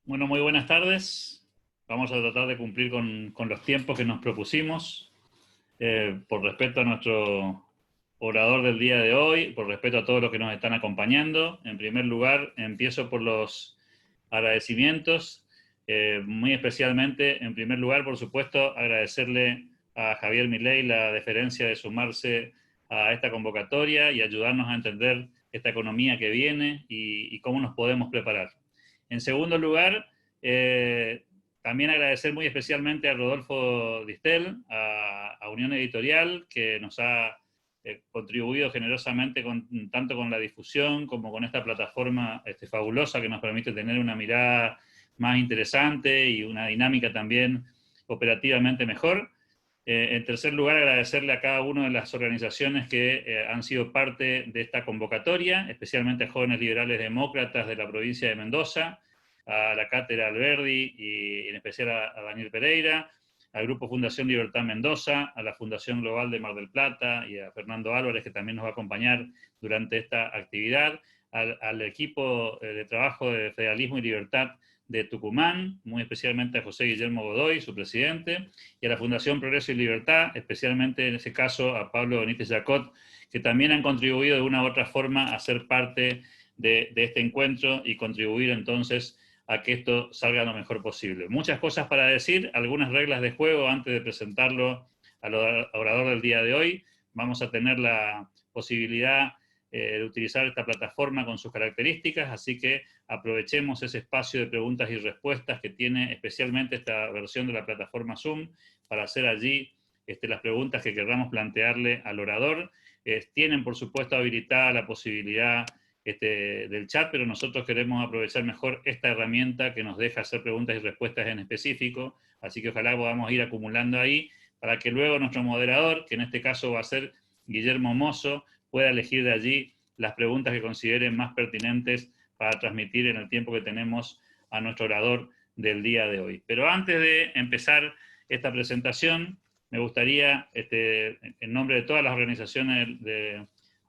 Bueno, muy buenas tardes. Vamos a tratar de cumplir con los tiempos que nos propusimos. Por respeto a nuestro orador del día de hoy, por respeto a todos los que nos están acompañando. En primer lugar, empiezo por los agradecimientos. Muy especialmente, en primer lugar, por supuesto, agradecerle a Javier Milei la deferencia de sumarse a esta convocatoria y ayudarnos a entender esta economía que viene y cómo nos podemos preparar. En segundo lugar, también agradecer muy especialmente a Rodolfo Distel, a Unión Editorial, que nos ha contribuido generosamente tanto con la difusión como con esta plataforma fabulosa que nos permite tener una mirada más interesante y una dinámica también operativamente mejor. En tercer lugar, agradecerle a cada una de las organizaciones que han sido parte de esta convocatoria, especialmente a Jóvenes Liberales Demócratas de la provincia de Mendoza, a la Cátedra Alberdi y en especial a Daniel Pereira, al Grupo Fundación Libertad Mendoza, a la Fundación Global de Mar del Plata y a Fernando Álvarez, que también nos va a acompañar durante esta actividad, al equipo de trabajo de Federalismo y Libertad de Tucumán, muy especialmente a José Guillermo Godoy, su presidente, y a la Fundación Progreso y Libertad, especialmente en ese caso a Pablo Benítez Jacot, que también han contribuido de una u otra forma a ser parte de este encuentro y contribuir entonces a que esto salga lo mejor posible. Muchas cosas para decir, algunas reglas de juego antes de presentarlo al orador del día de hoy. Vamos a tener la posibilidad de utilizar esta plataforma con sus características, así que aprovechemos ese espacio de preguntas y respuestas que tiene especialmente esta versión de la plataforma Zoom para hacer allí las preguntas que queramos plantearle al orador. Tienen, por supuesto, habilitada la posibilidad del chat, pero nosotros queremos aprovechar mejor esta herramienta que nos deja hacer preguntas y respuestas en específico, así que ojalá podamos ir acumulando ahí para que luego nuestro moderador, que en este caso va a ser Guillermo Mozo, pueda elegir de allí las preguntas que consideren más pertinentes para transmitir en el tiempo que tenemos a nuestro orador del día de hoy. Pero antes de empezar esta presentación, me gustaría, en nombre de todas las organizaciones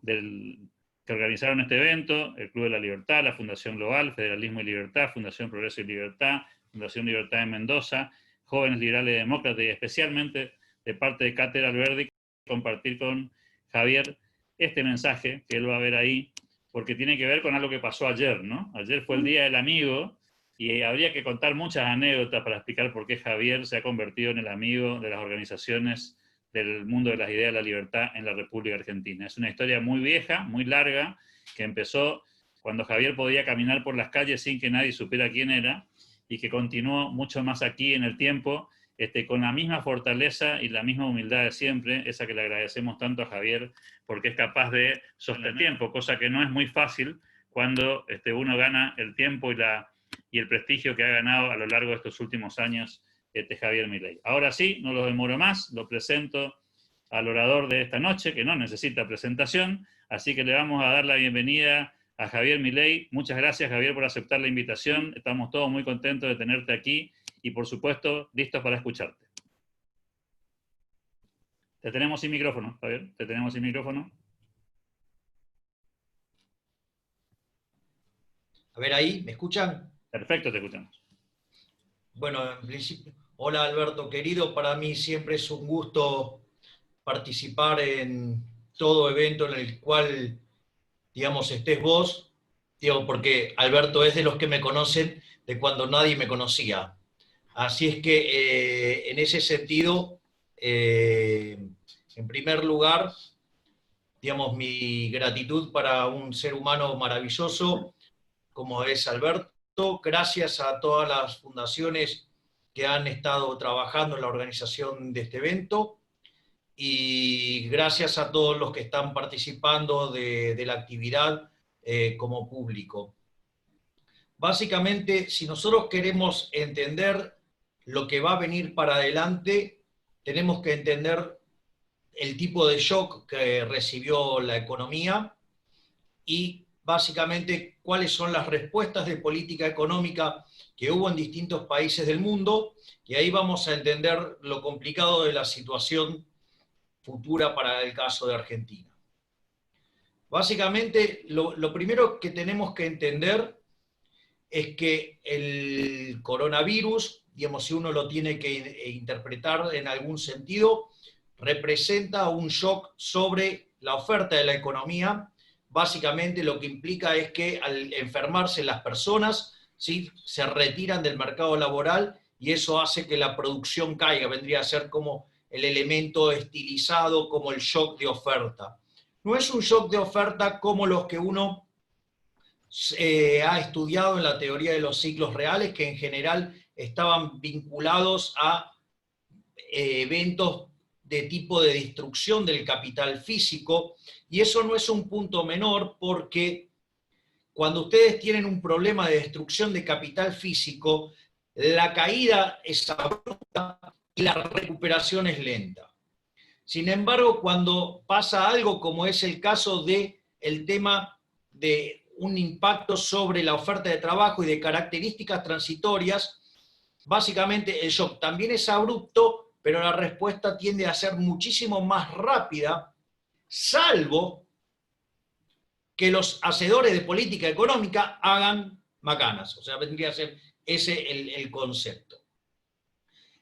del que organizaron este evento, el Club de la Libertad, la Fundación Global, Federalismo y Libertad, Fundación Progreso y Libertad, Fundación Libertad de Mendoza, Jóvenes Liberales Demócratas y especialmente de parte de Cátedra Alberdi, compartir con Javier este mensaje que él va a ver ahí, porque tiene que ver con algo que pasó ayer, ¿no? Ayer fue el Día del Amigo y habría que contar muchas anécdotas para explicar por qué Javier se ha convertido en el amigo de las organizaciones del mundo de las ideas de la libertad en la República Argentina. Es una historia muy vieja, muy larga, que empezó cuando Javier podía caminar por las calles sin que nadie supiera quién era y que continuó mucho más aquí en el tiempo, con la misma fortaleza y la misma humildad de siempre, esa que le agradecemos tanto a Javier, porque es capaz de sostener tiempo, cosa que no es muy fácil cuando uno gana el tiempo y el prestigio que ha ganado a lo largo de estos últimos años Javier Milei. Ahora sí, no lo demoro más, lo presento al orador de esta noche, que no necesita presentación, así que le vamos a dar la bienvenida a Javier Milei. Muchas gracias, Javier, por aceptar la invitación. Estamos todos muy contentos de tenerte aquí y, por supuesto, listos para escucharte. Te tenemos sin micrófono, Javier. Te tenemos sin micrófono. A ver ahí, ¿me escuchan? Perfecto, te escuchamos. Bueno, en principio, hola Alberto, querido, para mí siempre es un gusto participar en todo evento en el cual, digamos, estés vos, digo, porque Alberto es de los que me conocen de cuando nadie me conocía. Así es que en ese sentido, en primer lugar, digamos, mi gratitud para un ser humano maravilloso como es Alberto, gracias a todas las fundaciones que han estado trabajando en la organización de este evento y gracias a todos los que están participando de la actividad como público. Básicamente, si nosotros queremos entender lo que va a venir para adelante, tenemos que entender el tipo de shock que recibió la economía y básicamente cuáles son las respuestas de política económica que hubo en distintos países del mundo, y ahí vamos a entender lo complicado de la situación futura para el caso de Argentina. Básicamente, lo primero que tenemos que entender es que el coronavirus, digamos, si uno lo tiene que interpretar en algún sentido, representa un shock sobre la oferta de la economía. Básicamente lo que implica es que al enfermarse las personas, ¿sí?, se retiran del mercado laboral y eso hace que la producción caiga, vendría a ser como el elemento estilizado, como el shock de oferta. No es un shock de oferta como los que uno ha estudiado en la teoría de los ciclos reales, que en general estaban vinculados a eventos de tipo de destrucción del capital físico, y eso no es un punto menor porque cuando ustedes tienen un problema de destrucción de capital físico, la caída es abrupta y la recuperación es lenta. Sin embargo, cuando pasa algo como es el caso del tema de un impacto sobre la oferta de trabajo y de características transitorias, básicamente el shock también es abrupto, pero la respuesta tiende a ser muchísimo más rápida, salvo que los hacedores de política económica hagan macanas. O sea, vendría a ser ese el concepto.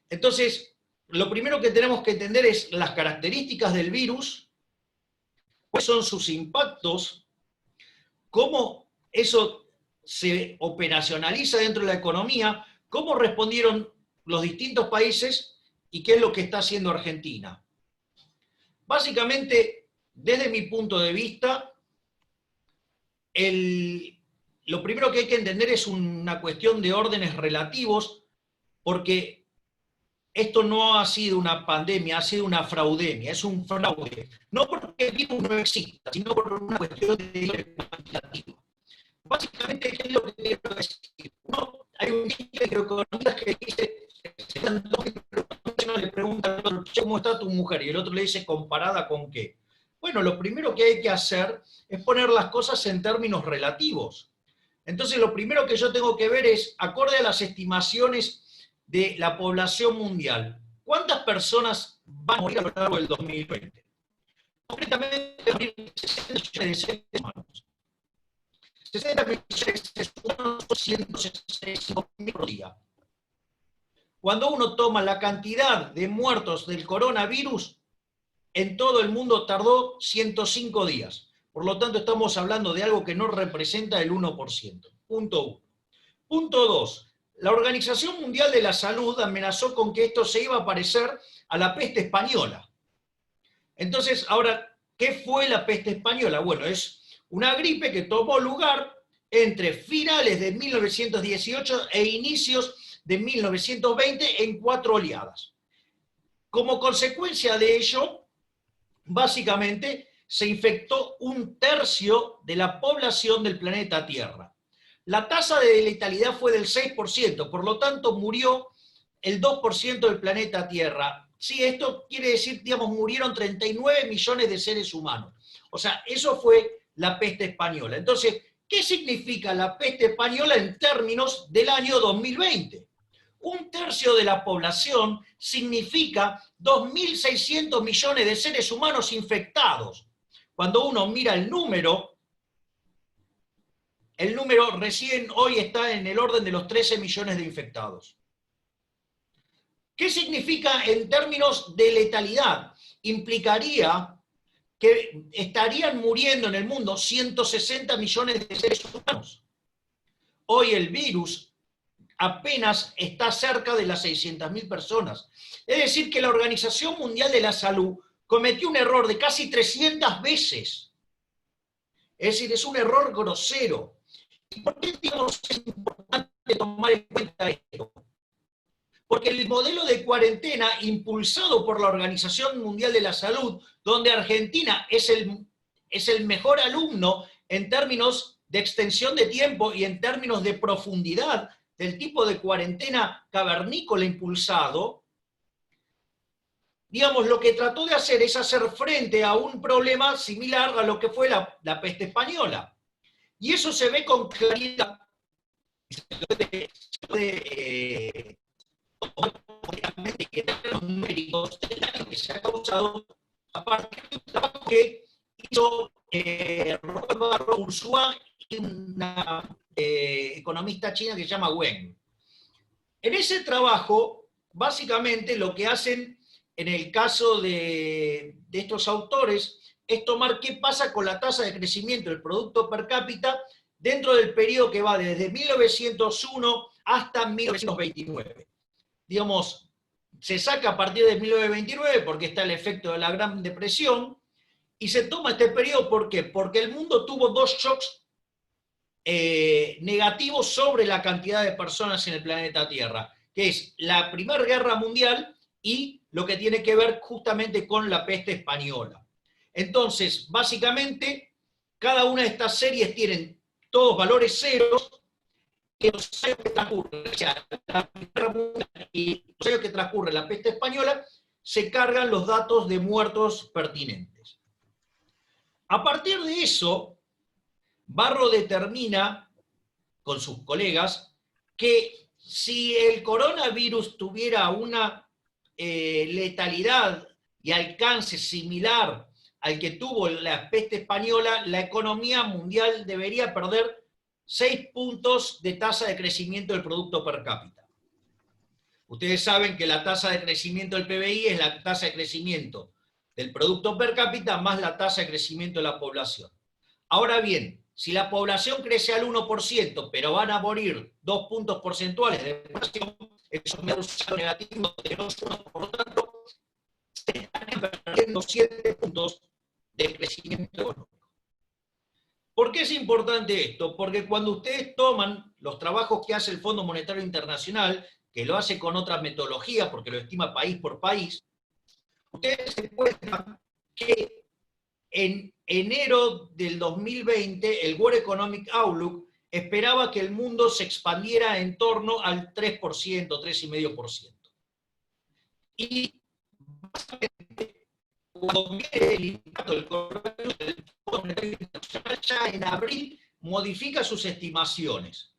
Entonces, lo primero que tenemos que entender es las características del virus, cuáles son sus impactos, cómo eso se operacionaliza dentro de la economía, cómo respondieron los distintos países y qué es lo que está haciendo Argentina. Básicamente, desde mi punto de vista, lo primero que hay que entender es una cuestión de órdenes relativos, porque esto no ha sido una pandemia, ha sido una fraudemia, es un fraude. No porque el virus no exista, sino por una cuestión de cuantitativo. Básicamente, ¿qué es lo que quiero decir? Hay un dicho de economistas que dice, uno le pregunta al otro, ¿cómo está tu mujer? Y el otro le dice, ¿comparada con qué? Bueno, lo primero que hay que hacer es poner las cosas en términos relativos. Entonces, lo primero que yo tengo que ver es, acorde a las estimaciones de la población mundial, ¿cuántas personas van a morir a lo largo del 2020? Concretamente, 60 millones de seres humanos. 60 millones de seres humanos, 165.000 por día. Cuando uno toma la cantidad de muertos del coronavirus, en todo el mundo tardó 105 días. Por lo tanto, estamos hablando de algo que no representa el 1%. Punto 1. Punto 2. La Organización Mundial de la Salud amenazó con que esto se iba a parecer a la peste española. Entonces, ahora, ¿qué fue la peste española? Bueno, es una gripe que tomó lugar entre finales de 1918 e inicios de 1920 en 4 oleadas. Como consecuencia de ello, básicamente se infectó 1/3 de la población del planeta Tierra. La tasa de letalidad fue del 6%, por lo tanto murió el 2% del planeta Tierra. Sí, esto quiere decir, digamos, murieron 39 millones de seres humanos. O sea, eso fue la peste española. Entonces, ¿qué significa la peste española en términos del año 2020? 1/3 de la población significa 2.600 millones de seres humanos infectados. Cuando uno mira el número recién hoy está en el orden de los 13 millones de infectados. ¿Qué significa en términos de letalidad? Implicaría que estarían muriendo en el mundo 160 millones de seres humanos. Hoy el virus apenas está cerca de las 600.000 personas. Es decir, que la Organización Mundial de la Salud cometió un error de casi 300 veces. Es decir, es un error grosero. ¿Y por qué, digamos, es importante tomar en cuenta esto? Porque el modelo de cuarentena impulsado por la Organización Mundial de la Salud, donde Argentina es el mejor alumno en términos de extensión de tiempo y en términos de profundidad del tipo de cuarentena cavernícola impulsado, digamos, lo que trató de hacer es hacer frente a un problema similar a lo que fue la peste española. Y eso se ve con claridad. Los numéricos del daño que se ha causado a partir de un trabajo que hizo Robert Barro Ursúa y una economista china que se llama Wen. En ese trabajo, básicamente lo que hacen en el caso de estos autores es tomar qué pasa con la tasa de crecimiento del Producto Per Cápita dentro del periodo que va desde 1901 hasta 1929. Digamos, se saca a partir de 1929 porque está el efecto de la Gran Depresión, y se toma este periodo, ¿por qué? Porque el mundo tuvo dos shocks negativos sobre la cantidad de personas en el planeta Tierra, que es la Primera Guerra Mundial y lo que tiene que ver justamente con la peste española. Entonces, básicamente, cada una de estas series tienen todos valores ceros, que los años que transcurren, o sea, la Primera Guerra Mundial y los años que transcurren la peste española, se cargan los datos de muertos pertinentes. A partir de eso, Barro determina, con sus colegas, que si el coronavirus tuviera una letalidad y alcance similar al que tuvo la peste española, la economía mundial debería perder 6 puntos de tasa de crecimiento del Producto Per Cápita. Ustedes saben que la tasa de crecimiento del PBI es la tasa de crecimiento del Producto Per Cápita más la tasa de crecimiento de la población. Ahora bien, si la población crece al 1%, pero van a morir 2 puntos porcentuales de población, eso me da un saldo negativo de 2,1, por lo tanto, se están perdiendo 7 puntos de crecimiento económico. ¿Por qué es importante esto? Porque cuando ustedes toman los trabajos que hace el Fondo Monetario Internacional, que lo hace con otra metodología, porque lo estima país por país, ustedes se encuentran que en enero del 2020, el World Economic Outlook esperaba que el mundo se expandiera en torno al 3%, 3,5%. Y básicamente, cuando viene el impacto del coronavirus, el Fondo Monetario Internacional ya en abril modifica sus estimaciones.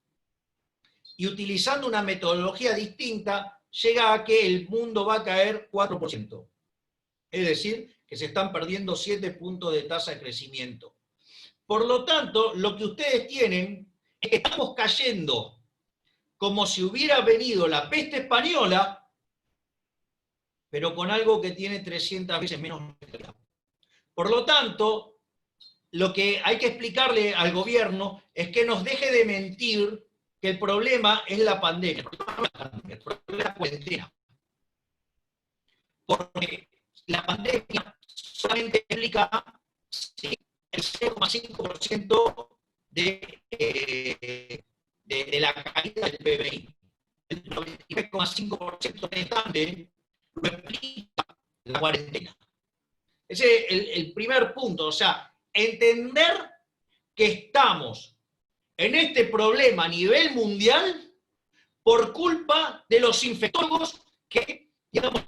Y utilizando una metodología distinta, llega a que el mundo va a caer 4%. Es decir, que se están perdiendo 7 puntos de tasa de crecimiento. Por lo tanto, lo que ustedes tienen es que estamos cayendo como si hubiera venido la peste española, pero con algo que tiene 300 veces menos mortalidad. Por lo tanto, lo que hay que explicarle al gobierno es que nos deje de mentir que el problema es la pandemia. El problema es la cuarentena. Porque la pandemia solamente explica el 0,5% de la caída del PBI. El 99,5% restante lo explica la cuarentena. Ese es el primer punto, o sea, entender que estamos en este problema a nivel mundial por culpa de los infectólogos que, digamos,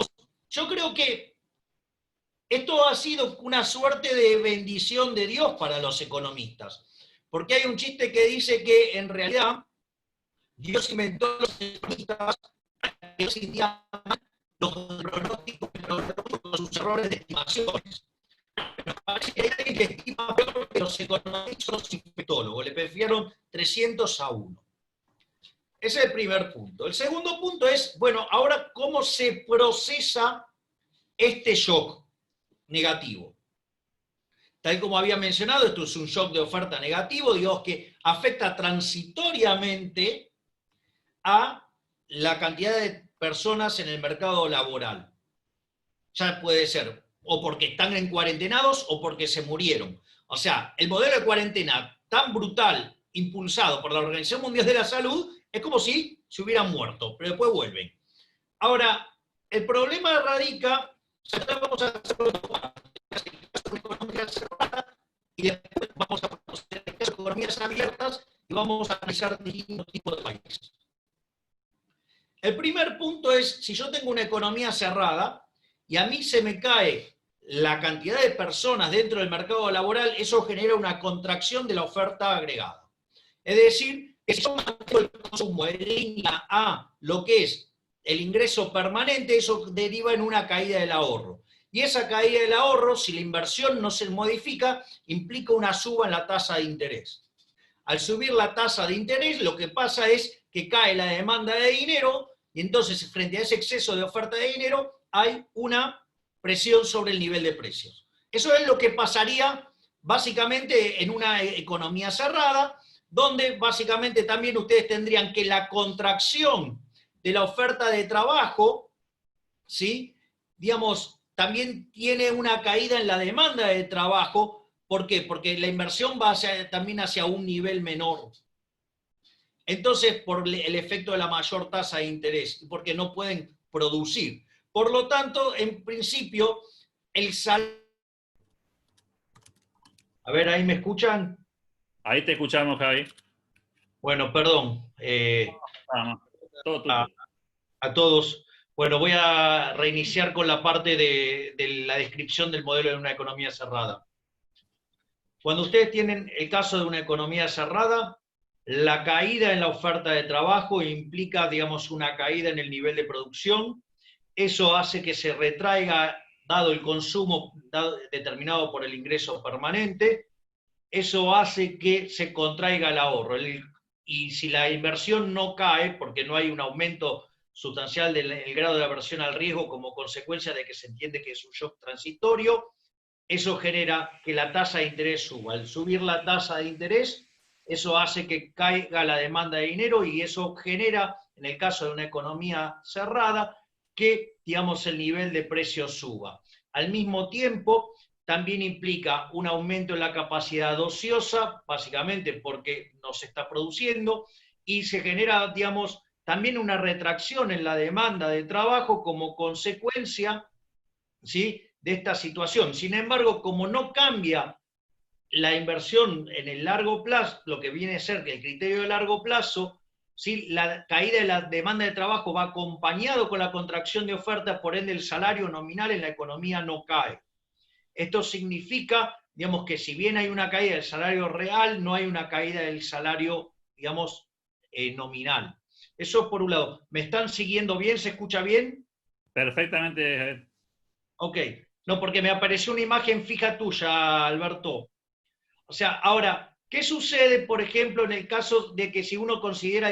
yo creo que esto ha sido una suerte de bendición de Dios para los economistas, porque hay un chiste que dice que en realidad Dios inventó los economistas que hoy en día los pronósticos con sus errores de estimaciones. Pero parece que hay alguien que estima peor que los economistas y los infectólogos, le prefiero 300-1. Ese es el primer punto. El segundo punto es, bueno, ahora cómo se procesa este shock negativo. Tal como había mencionado, esto es un shock de oferta negativo, digamos que afecta transitoriamente a la cantidad de personas en el mercado laboral. Ya puede ser o porque están en cuarentenados o porque se murieron. O sea, el modelo de cuarentena tan brutal, impulsado por la Organización Mundial de la Salud, es como si se hubieran muerto, pero después vuelven. Ahora, el problema radica, vamos a hacer economía cerrada y después vamos a conocer economías abiertas y vamos a analizar distintos tipos de países. El primer punto es, si yo tengo una economía cerrada y a mí se me cae la cantidad de personas dentro del mercado laboral, eso genera una contracción de la oferta agregada. Es decir, que si yo mantengo el consumo en línea a lo que es el ingreso permanente, eso deriva en una caída del ahorro. Y esa caída del ahorro, si la inversión no se modifica, implica una suba en la tasa de interés. Al subir la tasa de interés, lo que pasa es que cae la demanda de dinero y entonces frente a ese exceso de oferta de dinero hay una presión sobre el nivel de precios. Eso es lo que pasaría básicamente en una economía cerrada, donde básicamente también ustedes tendrían que la contracción de la oferta de trabajo, ¿sí? Digamos, también tiene una caída en la demanda de trabajo. ¿Por qué? Porque la inversión va también hacia un nivel menor. Entonces, por el efecto de la mayor tasa de interés, porque no pueden producir. Por lo tanto, en principio, el salario... A ver, ¿ahí me escuchan? Ahí te escuchamos, Javi. Bueno, perdón. Nada más. Todo A, tuyo. a todos. Bueno, voy a reiniciar con la parte de la descripción del modelo de una economía cerrada. Cuando ustedes tienen el caso de una economía cerrada, la caída en la oferta de trabajo implica, digamos, una caída en el nivel de producción. Eso hace que se retraiga, dado el consumo determinado por el ingreso permanente. Eso hace que se contraiga el ahorro. Y si la inversión no cae, porque no hay un aumento sustancial del grado de aversión al riesgo como consecuencia de que se entiende que es un shock transitorio, eso genera que la tasa de interés suba. Al subir la tasa de interés, eso hace que caiga la demanda de dinero y eso genera, en el caso de una economía cerrada, que, digamos, el nivel de precios suba. Al mismo tiempo, también implica un aumento en la capacidad ociosa, básicamente porque no se está produciendo, y se genera, digamos, también una retracción en la demanda de trabajo como consecuencia, ¿sí?, de esta situación. Sin embargo, como no cambia la inversión en el largo plazo, lo que viene a ser que el criterio de largo plazo, ¿sí?, la caída de la demanda de trabajo va acompañado con la contracción de oferta, por ende el salario nominal en la economía no cae. Esto significa, digamos, que si bien hay una caída del salario real, no hay una caída del salario, digamos, nominal. Eso por un lado. ¿Me están siguiendo bien? ¿Se escucha bien? Perfectamente, Javier. Ok. No, porque me apareció una imagen fija tuya, Alberto. O sea, ahora, ¿qué sucede, por ejemplo, en el caso de que si uno considera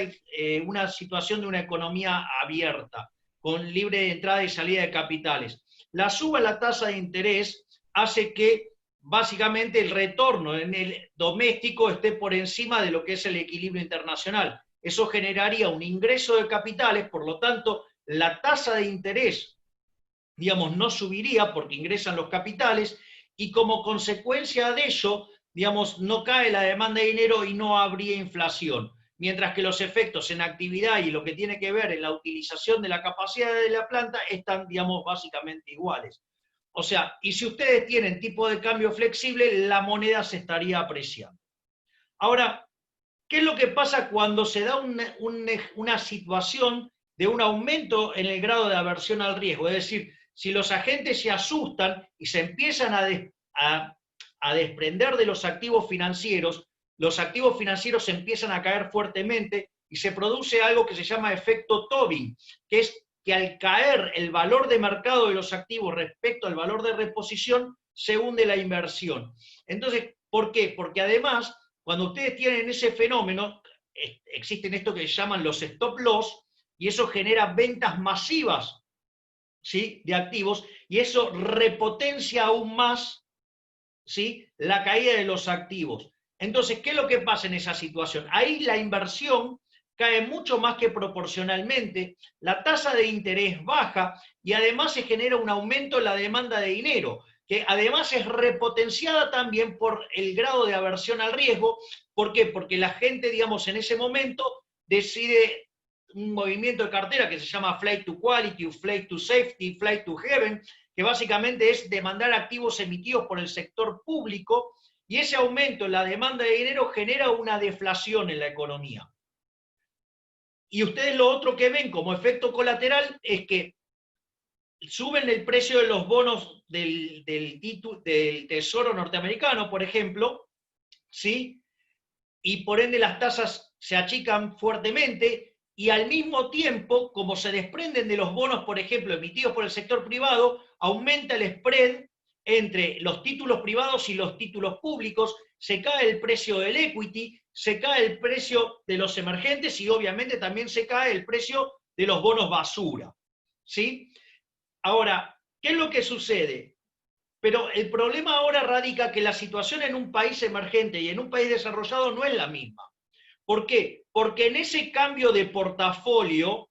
una situación de una economía abierta, con libre entrada y salida de capitales? La suba en la tasa de interés hace que básicamente el retorno en el doméstico esté por encima de lo que es el equilibrio internacional. Eso generaría un ingreso de capitales, por lo tanto, la tasa de interés, digamos, no subiría porque ingresan los capitales y como consecuencia de ello, digamos, no cae la demanda de dinero y no habría inflación. Mientras que los efectos en actividad y lo que tiene que ver en la utilización de la capacidad de la planta están, digamos, básicamente iguales. O sea, y si ustedes tienen tipo de cambio flexible, la moneda se estaría apreciando. Ahora, ¿qué es lo que pasa cuando se da una situación de un aumento en el grado de aversión al riesgo? Es decir, si los agentes se asustan y se empiezan a desprender de los activos financieros empiezan a caer fuertemente y se produce algo que se llama efecto Tobin, que es que al caer el valor de mercado de los activos respecto al valor de reposición, se hunde la inversión. Entonces, ¿por qué? Porque además, cuando ustedes tienen ese fenómeno, existen esto que llaman los stop loss, y eso genera ventas masivas, ¿sí?, de activos, y eso repotencia aún más, ¿sí?, la caída de los activos. Entonces, ¿qué es lo que pasa en esa situación? Ahí la inversión cae mucho más que proporcionalmente, la tasa de interés baja y además se genera un aumento en la demanda de dinero, que además es repotenciada también por el grado de aversión al riesgo. ¿Por qué? Porque la gente, digamos, en ese momento decide un movimiento de cartera que se llama Flight to Quality, Flight to Safety, Flight to Heaven, que básicamente es demandar activos emitidos por el sector público, y ese aumento en la demanda de dinero genera una deflación en la economía. Y ustedes lo otro que ven como efecto colateral es que suben el precio de los bonos del Tesoro norteamericano, por ejemplo, ¿sí?, y por ende las tasas se achican fuertemente, y al mismo tiempo, como se desprenden de los bonos, por ejemplo, emitidos por el sector privado, aumenta el spread entre los títulos privados y los títulos públicos, se cae el precio del equity, se cae el precio de los emergentes y obviamente también se cae el precio de los bonos basura. ¿Sí? Ahora, ¿qué es lo que sucede? Pero el problema ahora radica que la situación en un país emergente y en un país desarrollado no es la misma. ¿Por qué? Porque en ese cambio de portafolio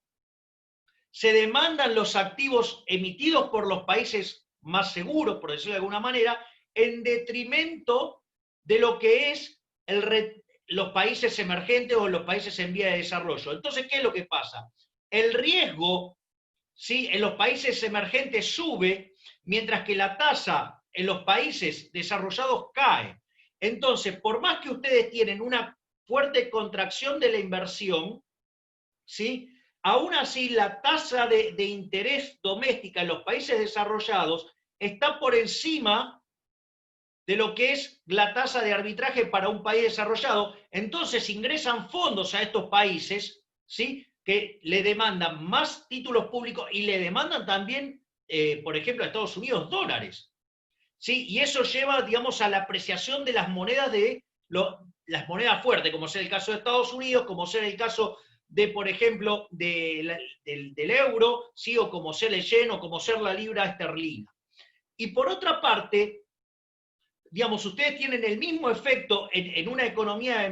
se demandan los activos emitidos por los países más seguros, por decirlo de alguna manera, en detrimento de lo que es los países emergentes o los países en vía de desarrollo. Entonces, ¿qué es lo que pasa? El riesgo, ¿sí?, en los países emergentes sube, mientras que la tasa en los países desarrollados cae. Entonces, por más que ustedes tienen una fuerte contracción de la inversión, ¿sí?, aún así la tasa de interés doméstica en los países desarrollados está por encima de lo que es la tasa de arbitraje para un país desarrollado. Entonces ingresan fondos a estos países, ¿sí?, que le demandan más títulos públicos y le demandan también, por ejemplo, a Estados Unidos, dólares. ¿Sí? Y eso lleva, digamos, a la apreciación de las monedas las monedas fuertes, como sea el caso de Estados Unidos, como sea el caso de, por ejemplo, del euro, ¿sí?, o como sea el yen, o como sea la libra esterlina. Y por otra parte, digamos, ustedes tienen el mismo efecto en una economía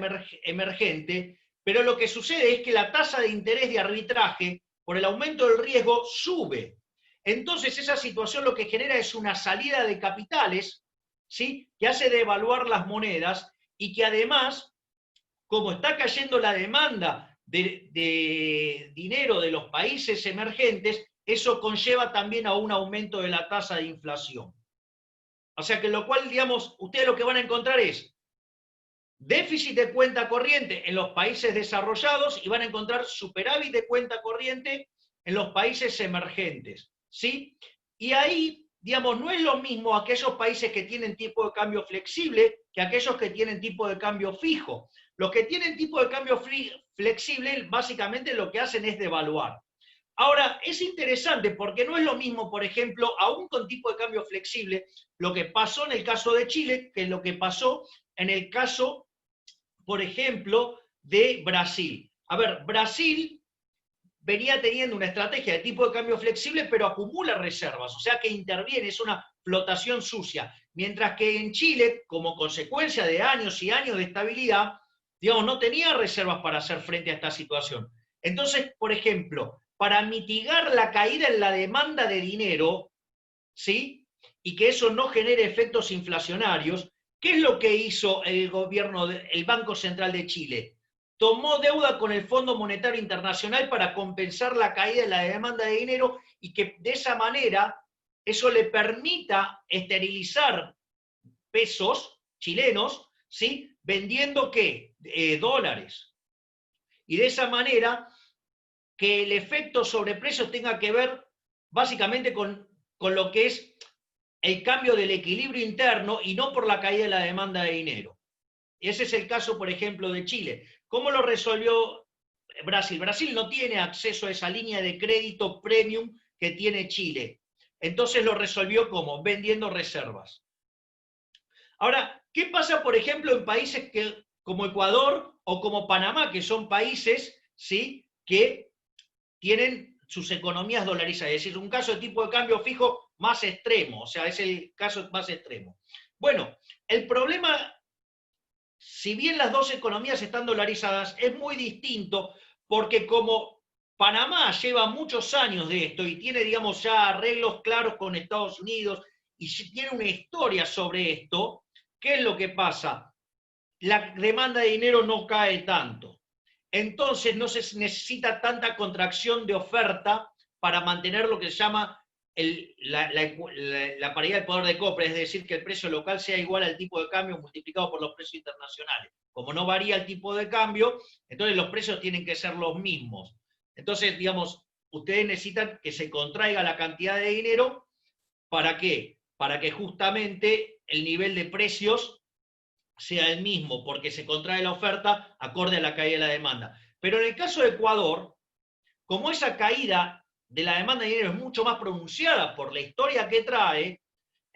emergente, pero lo que sucede es que la tasa de interés de arbitraje, por el aumento del riesgo, sube. Entonces esa situación lo que genera es una salida de capitales, ¿sí?, que hace devaluar las monedas y que además, como está cayendo la demanda de dinero de los países emergentes, eso conlleva también a un aumento de la tasa de inflación. O sea que lo cual, digamos, ustedes lo que van a encontrar es déficit de cuenta corriente en los países desarrollados y van a encontrar superávit de cuenta corriente en los países emergentes, ¿sí? Y ahí, digamos, no es lo mismo aquellos países que tienen tipo de cambio flexible que aquellos que tienen tipo de cambio fijo. Los que tienen tipo de cambio flexible, básicamente lo que hacen es devaluar. Ahora, es interesante porque no es lo mismo, por ejemplo, aún con tipo de cambio flexible, lo que pasó en el caso de Chile que lo que pasó en el caso, por ejemplo, de Brasil. A ver, Brasil venía teniendo una estrategia de tipo de cambio flexible, pero acumula reservas, o sea que interviene, es una flotación sucia. Mientras que en Chile, como consecuencia de años y años de estabilidad, digamos, no tenía reservas para hacer frente a esta situación. Entonces, por ejemplo, para mitigar la caída en la demanda de dinero, ¿sí?, y que eso no genere efectos inflacionarios, ¿qué es lo que hizo el Banco Central de Chile? Tomó deuda con el Fondo Monetario Internacional para compensar la caída en la demanda de dinero y que de esa manera eso le permita esterilizar pesos chilenos, ¿sí?, vendiendo ¿qué? Dólares. Y de esa manera que el efecto sobre precios tenga que ver básicamente con lo que es el cambio del equilibrio interno y no por la caída de la demanda de dinero. Ese es el caso, por ejemplo, de Chile. ¿Cómo lo resolvió Brasil? Brasil no tiene acceso a esa línea de crédito premium que tiene Chile. Entonces lo resolvió ¿cómo? Vendiendo reservas. Ahora, ¿qué pasa, por ejemplo, en países como Ecuador o como Panamá, que son países, ¿sí?, que tienen sus economías dolarizadas? Es decir, un caso de tipo de cambio fijo más extremo, o sea, es el caso más extremo. Bueno, el problema, si bien las dos economías están dolarizadas, es muy distinto porque como Panamá lleva muchos años de esto y tiene, digamos, ya arreglos claros con Estados Unidos y tiene una historia sobre esto, ¿qué es lo que pasa? La demanda de dinero no cae tanto. Entonces no se necesita tanta contracción de oferta para mantener lo que se llama la paridad de poder de compra, es decir, que el precio local sea igual al tipo de cambio multiplicado por los precios internacionales. Como no varía el tipo de cambio, entonces los precios tienen que ser los mismos. Entonces, digamos, ustedes necesitan que se contraiga la cantidad de dinero, ¿para qué? Para que justamente el nivel de precios sea el mismo, porque se contrae la oferta acorde a la caída de la demanda. Pero en el caso de Ecuador, como esa caída de la demanda de dinero es mucho más pronunciada por la historia que trae,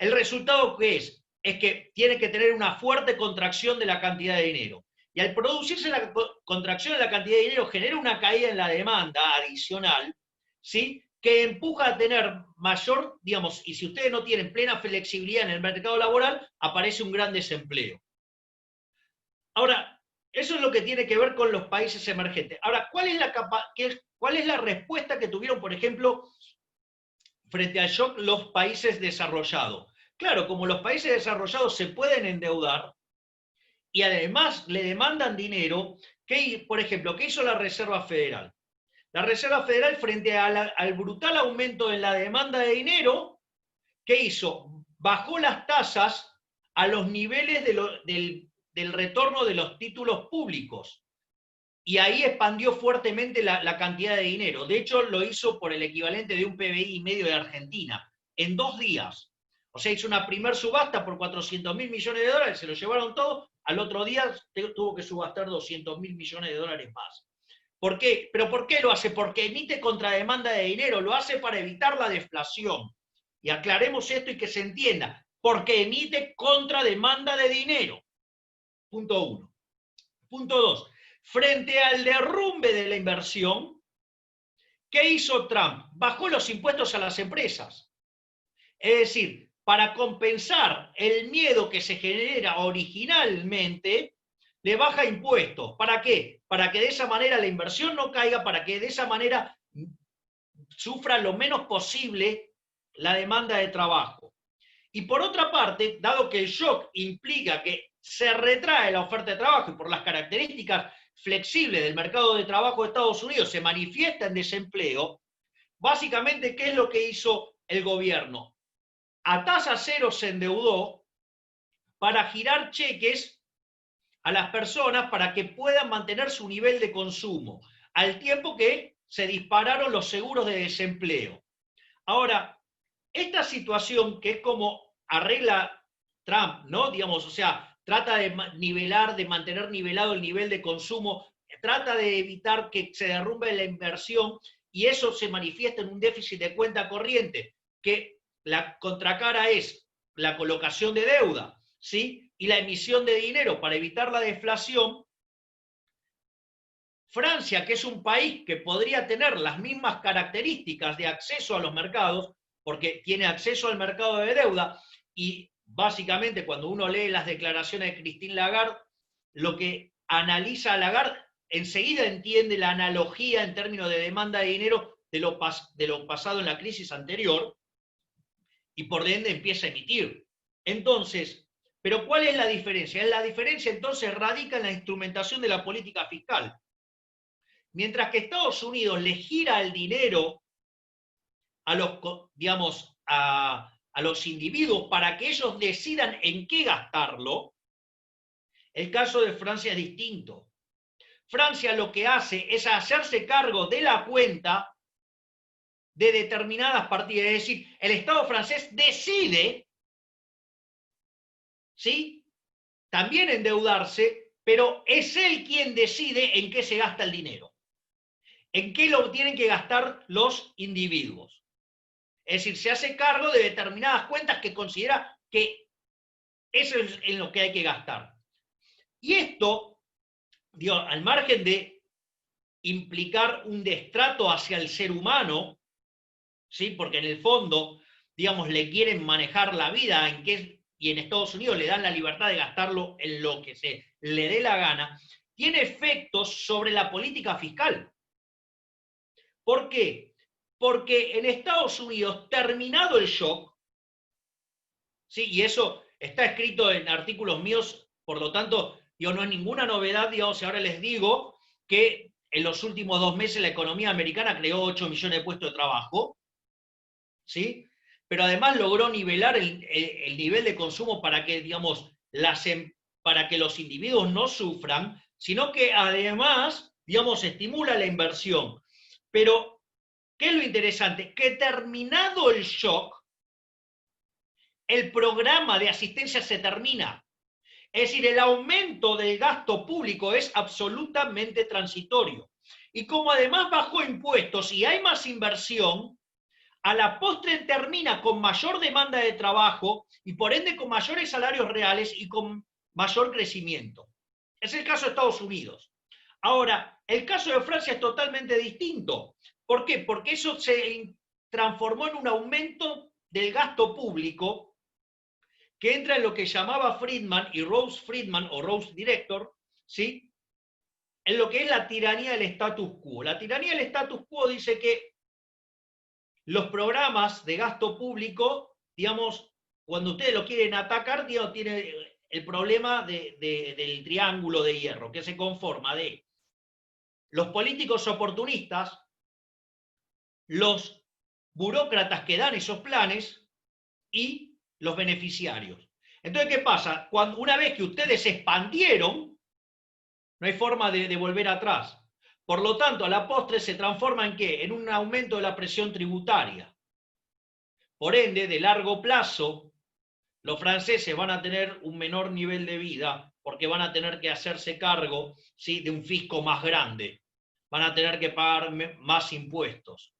¿El resultado qué es? Es que tiene que tener una fuerte contracción de la cantidad de dinero. Y al producirse la contracción de la cantidad de dinero genera una caída en la demanda adicional, ¿sí? Que empuja a tener mayor, digamos, y si ustedes no tienen plena flexibilidad en el mercado laboral, aparece un gran desempleo. Ahora, eso es lo que tiene que ver con los países emergentes. Ahora, ¿cuál es la respuesta que tuvieron, por ejemplo, frente al shock los países desarrollados? Claro, como los países desarrollados se pueden endeudar y además le demandan dinero, por ejemplo, ¿qué hizo la Reserva Federal? La Reserva Federal, frente al brutal aumento en la demanda de dinero, ¿qué hizo? Bajó las tasas a los niveles del retorno de los títulos públicos. Y ahí expandió fuertemente la cantidad de dinero. De hecho, lo hizo por el equivalente de un PBI y medio de Argentina, en 2 días. O sea, hizo una primer subasta por 400.000 millones de dólares, se lo llevaron todo, al otro día tuvo que subastar 200.000 millones de dólares más. ¿Por qué? ¿Pero por qué lo hace? Porque emite contrademanda de dinero, lo hace para evitar la deflación. Y aclaremos esto y que se entienda, porque emite contrademanda de dinero. Punto 1. Punto 2. Frente al derrumbe de la inversión, ¿qué hizo Trump? Bajó los impuestos a las empresas. Es decir, para compensar el miedo que se genera originalmente, le baja impuestos. ¿Para qué? Para que de esa manera la inversión no caiga, para que de esa manera sufra lo menos posible la demanda de trabajo. Y por otra parte, dado que el shock implica que se retrae la oferta de trabajo y por las características flexibles del mercado de trabajo de Estados Unidos se manifiesta en desempleo, básicamente, ¿qué es lo que hizo el gobierno? A tasa cero se endeudó para girar cheques a las personas para que puedan mantener su nivel de consumo, al tiempo que se dispararon los seguros de desempleo. Ahora, esta situación que es como arregla Trump, ¿no? Digamos, o sea, trata de nivelar, de mantener nivelado el nivel de consumo, trata de evitar que se derrumbe la inversión y eso se manifiesta en un déficit de cuenta corriente, que la contracara es la colocación de deuda, ¿sí? Y la emisión de dinero para evitar la deflación. Francia, que es un país que podría tener las mismas características de acceso a los mercados, porque tiene acceso al mercado de deuda, y básicamente cuando uno lee las declaraciones de Christine Lagarde, lo que analiza Lagarde enseguida entiende la analogía en términos de demanda de dinero de lo pasado en la crisis anterior, y por ende empieza a emitir. Entonces, ¿pero cuál es la diferencia? La diferencia entonces radica en la instrumentación de la política fiscal. Mientras que Estados Unidos le gira el dinero a los, digamos, a los individuos para que ellos decidan en qué gastarlo, el caso de Francia es distinto. Francia lo que hace es hacerse cargo de la cuenta de determinadas partidas. Es decir, el Estado francés decide, ¿sí?, también endeudarse, pero es él quien decide en qué se gasta el dinero, en qué lo tienen que gastar los individuos. Es decir, se hace cargo de determinadas cuentas que considera que eso es en lo que hay que gastar. Y esto, digo, al margen de implicar un destrato hacia el ser humano, ¿sí?, porque en el fondo, digamos, le quieren manejar la vida y en Estados Unidos le dan la libertad de gastarlo en lo que se le dé la gana, tiene efectos sobre la política fiscal. ¿Por qué? Porque en Estados Unidos, terminado el shock, ¿sí?, y eso está escrito en artículos míos, por lo tanto, digo, no es ninguna novedad, digamos, si ahora les digo que en los últimos 2 meses la economía americana creó 8 millones de puestos de trabajo, ¿sí?, pero además logró nivelar el nivel de consumo para que, digamos, para que los individuos no sufran, sino que además, digamos, estimula la inversión. Pero, ¿qué es lo interesante? Que terminado el shock, el programa de asistencia se termina. Es decir, el aumento del gasto público es absolutamente transitorio. Y como además bajó impuestos y hay más inversión, a la postre termina con mayor demanda de trabajo y por ende con mayores salarios reales y con mayor crecimiento. Es el caso de Estados Unidos. Ahora, el caso de Francia es totalmente distinto. ¿Por qué? Porque eso se transformó en un aumento del gasto público que entra en lo que llamaba Friedman y Rose Friedman o Rose Director, ¿sí? En lo que es la tiranía del status quo. La tiranía del status quo dice que los programas de gasto público, digamos, cuando ustedes lo quieren atacar, digamos, tiene el problema del triángulo de hierro, que se conforma de los políticos oportunistas, los burócratas que dan esos planes y los beneficiarios. Entonces, ¿qué pasa? Una vez que ustedes se expandieron, no hay forma de volver atrás. Por lo tanto, a la postre se transforma en ¿qué? En un aumento de la presión tributaria. Por ende, de largo plazo, los franceses van a tener un menor nivel de vida porque van a tener que hacerse cargo, ¿sí?, de un fisco más grande. Van a tener que pagar más impuestos.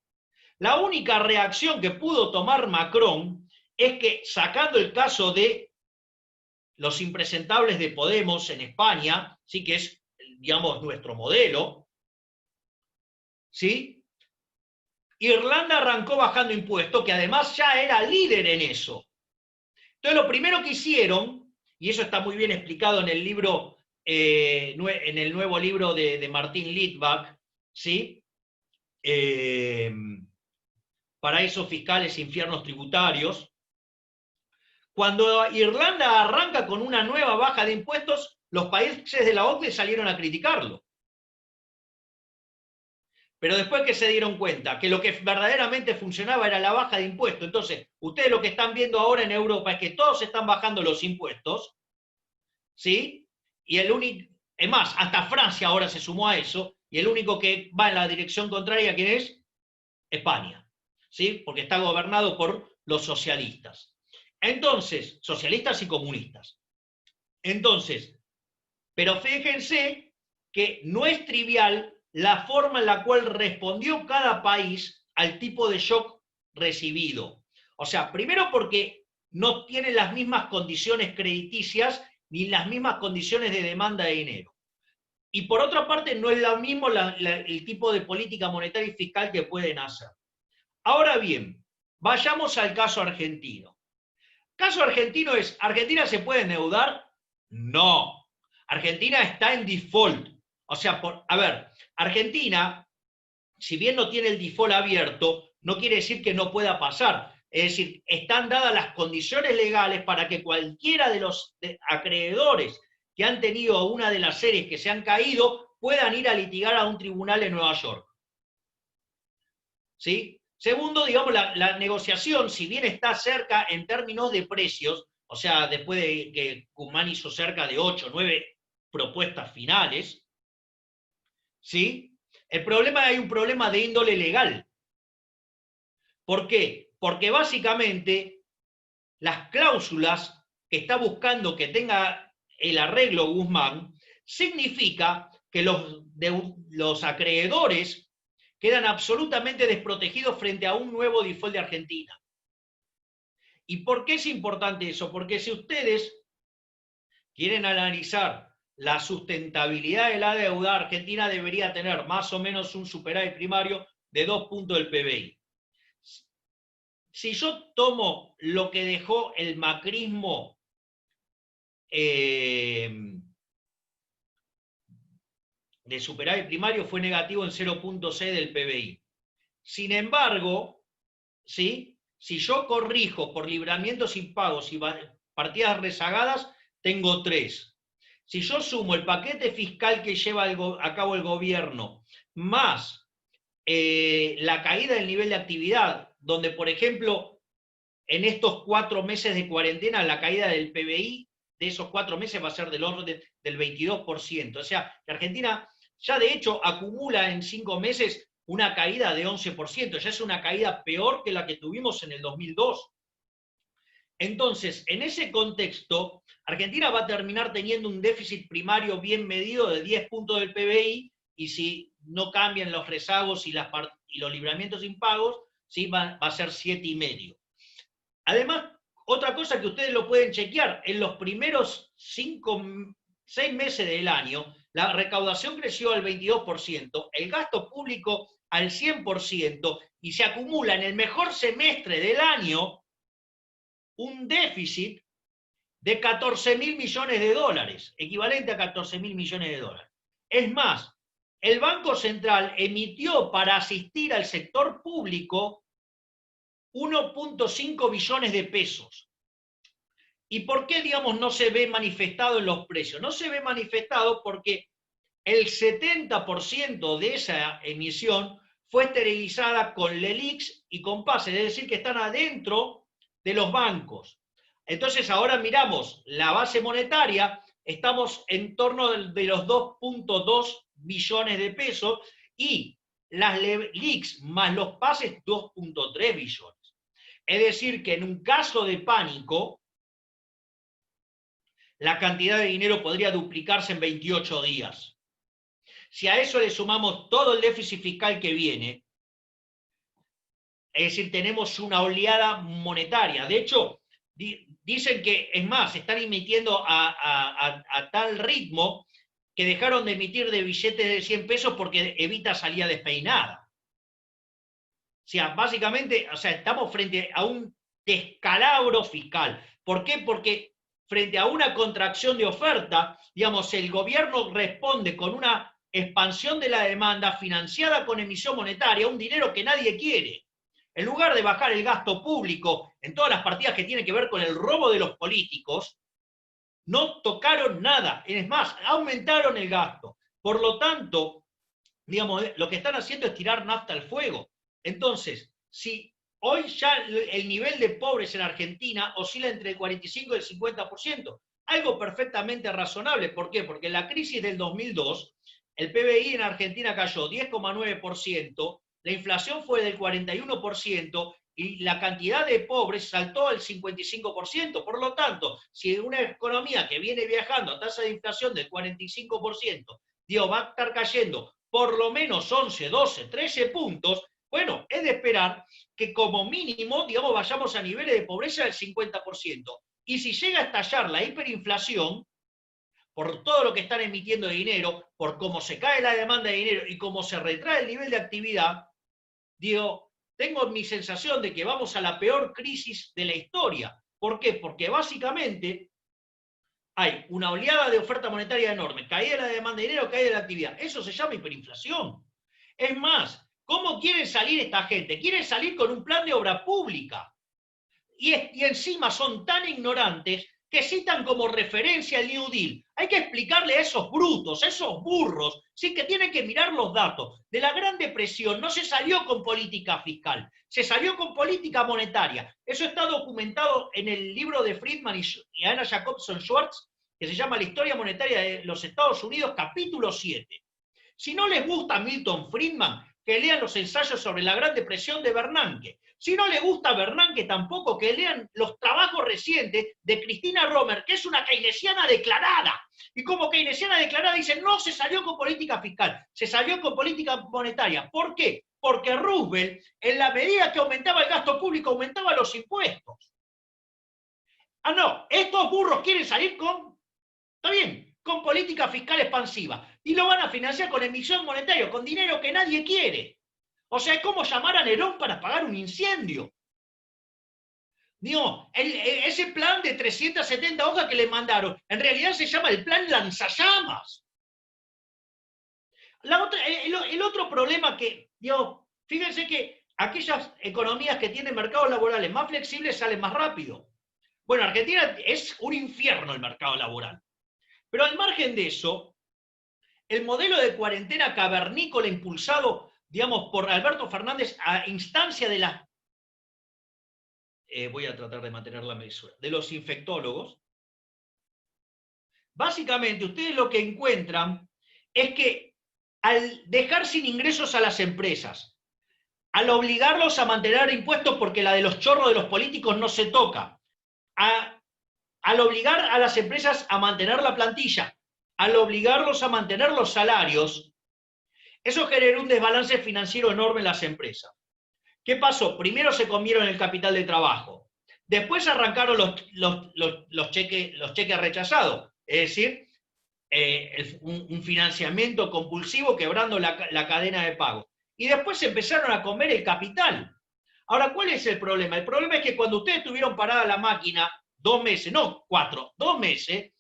La única reacción que pudo tomar Macron es que, sacando el caso de los impresentables de Podemos en España, ¿sí?, que es, digamos, nuestro modelo, ¿sí?, Irlanda arrancó bajando impuestos, que además ya era líder en eso. Entonces, lo primero que hicieron, y eso está muy bien explicado en el libro, en el nuevo libro de Martín Litvak, ¿sí?, Paraísos Fiscales e Infiernos Tributarios. Cuando Irlanda arranca con una nueva baja de impuestos, los países de la OCDE salieron a criticarlo. Pero después que se dieron cuenta que lo que verdaderamente funcionaba era la baja de impuestos, entonces ustedes lo que están viendo ahora en Europa es que todos están bajando los impuestos, ¿sí? Y el único, es más, hasta Francia ahora se sumó a eso, y el único que va en la dirección contraria, ¿quién es? España, ¿sí? Porque está gobernado por los socialistas. Entonces, socialistas y comunistas. Entonces, pero fíjense que no es trivial la forma en la cual respondió cada país al tipo de shock recibido. O sea, primero porque no tienen las mismas condiciones crediticias ni las mismas condiciones de demanda de dinero. Y por otra parte, no es lo mismo el tipo de política monetaria y fiscal que pueden hacer. Ahora bien, vayamos al caso argentino. Caso argentino es, ¿Argentina se puede endeudar? No. Argentina está en default. O sea, a ver, Argentina, si bien no tiene el default abierto, no quiere decir que no pueda pasar. Es decir, están dadas las condiciones legales para que cualquiera de los acreedores que han tenido una de las series que se han caído puedan ir a litigar a un tribunal en Nueva York. ¿Sí? Segundo, digamos, la negociación, si bien está cerca en términos de precios, o sea, después de que Guzmán hizo cerca de 8 o 9 propuestas finales, ¿sí? Hay un problema de índole legal. ¿Por qué? Porque básicamente las cláusulas que está buscando que tenga el arreglo Guzmán significa que los acreedores quedan absolutamente desprotegidos frente a un nuevo default de Argentina. ¿Y por qué es importante eso? Porque si ustedes quieren analizar la sustentabilidad de la deuda, Argentina debería tener más o menos un superávit primario de 2 puntos del PBI. Si yo tomo lo que dejó el macrismo de superávit primario, fue negativo en 0.6 del PBI. Sin embargo, ¿sí?, si yo corrijo por libramientos impagos y partidas rezagadas, tengo 3. Si yo sumo el paquete fiscal que lleva a cabo el gobierno, más la caída del nivel de actividad, donde, por ejemplo, en estos 4 meses de cuarentena, la caída del PBI de esos 4 meses va a ser del orden del 22%. O sea, que Argentina ya de hecho acumula en 5 meses una caída de 11%, ya es una caída peor que la que tuvimos en el 2002. Entonces, en ese contexto, Argentina va a terminar teniendo un déficit primario bien medido de 10 puntos del PBI, y si no cambian los rezagos y los libramientos impagos, ¿sí? Va a ser 7,5. Además, otra cosa que ustedes lo pueden chequear, en los primeros 6 meses del año, la recaudación creció al 22%, el gasto público al 100%, y se acumula en el mejor semestre del año un déficit de 14.000 millones de dólares, equivalente a 14.000 millones de dólares. Es más, el Banco Central emitió para asistir al sector público 1.5 billones de pesos. ¿Y por qué, digamos, no se ve manifestado en los precios? No se ve manifestado porque el 70% de esa emisión fue esterilizada con LELIQs y con PASES, es decir, que están adentro de los bancos. Entonces ahora miramos la base monetaria, estamos en torno de los 2.2 billones de pesos y las LELIQs más los PASES 2.3 billones. Es decir, que en un caso de pánico, la cantidad de dinero podría duplicarse en 28 días. Si a eso le sumamos todo el déficit fiscal que viene, es decir, tenemos una oleada monetaria. De hecho, dicen que, es más, están emitiendo a tal ritmo que dejaron de emitir de billetes de 100 pesos porque Evita salía despeinada. O sea, básicamente, estamos frente a un descalabro fiscal. ¿Por qué? Porque frente a una contracción de oferta, digamos, el gobierno responde con una expansión de la demanda financiada con emisión monetaria, un dinero que nadie quiere. En lugar de bajar el gasto público en todas las partidas que tienen que ver con el robo de los políticos, no tocaron nada. Es más, aumentaron el gasto. Por lo tanto, digamos, lo que están haciendo es tirar nafta al fuego. Entonces, si hoy ya el nivel de pobres en Argentina oscila entre el 45 y el 50%, algo perfectamente razonable. ¿Por qué? Porque en la crisis del 2002, el PBI en Argentina cayó 10,9%, la inflación fue del 41% y la cantidad de pobres saltó al 55%. Por lo tanto, si una economía que viene viajando a tasa de inflación del 45%, va a estar cayendo por lo menos 11, 12, 13 puntos, bueno, es de esperar que como mínimo, digamos, vayamos a niveles de pobreza del 50%. Y si llega a estallar la hiperinflación, por todo lo que están emitiendo de dinero, por cómo se cae la demanda de dinero y cómo se retrae el nivel de actividad, tengo mi sensación de que vamos a la peor crisis de la historia. ¿Por qué? Porque básicamente hay una oleada de oferta monetaria enorme, caída de la demanda de dinero, caída de la actividad. Eso se llama hiperinflación. Es más, ¿cómo quieren salir esta gente? Quieren salir con un plan de obra pública. Y encima son tan ignorantes que citan como referencia el New Deal. Hay que explicarle a esos brutos, a esos burros, ¿sí? Que tienen que mirar los datos. De la Gran Depresión no se salió con política fiscal, se salió con política monetaria. Eso está documentado en el libro de Friedman y Anna Jacobson Schwartz, que se llama La historia monetaria de los Estados Unidos, capítulo 7. Si no les gusta Milton Friedman, que lean los ensayos sobre la Gran Depresión de Bernanke. Si no les gusta Bernanke tampoco, que lean los trabajos recientes de Cristina Romer, que es una keynesiana declarada. Y como keynesiana declarada dice, no se salió con política fiscal, se salió con política monetaria. ¿Por qué? Porque Roosevelt, en la medida que aumentaba el gasto público, aumentaba los impuestos. Ah, no, estos burros quieren salir con, está bien, con política fiscal expansiva. Y lo van a financiar con emisión monetaria, con dinero que nadie quiere. O sea, es como llamar a Nerón para apagar un incendio. Ese plan de 370 hojas que le mandaron, en realidad se llama el plan lanzallamas. El otro problema que, fíjense que aquellas economías que tienen mercados laborales más flexibles salen más rápido. Bueno, Argentina es un infierno el mercado laboral. Pero al margen de eso, el modelo de cuarentena cavernícola impulsado, por Alberto Fernández a instancia de las, voy a tratar de mantener la mesura, de los infectólogos, básicamente ustedes lo que encuentran es que al dejar sin ingresos a las empresas, al obligarlos a mantener impuestos porque la de los chorros de los políticos no se toca, al obligar a las empresas a mantener la plantilla, al obligarlos a mantener los salarios, eso genera un desbalance financiero enorme en las empresas. ¿Qué pasó? Primero se comieron el capital de trabajo. Después arrancaron los cheques rechazados. Es decir, un financiamiento compulsivo quebrando la cadena de pago. Y después empezaron a comer el capital. Ahora, ¿cuál es el problema? El problema es que cuando ustedes tuvieron parada la máquina 2 meses, no 4, 2 meses,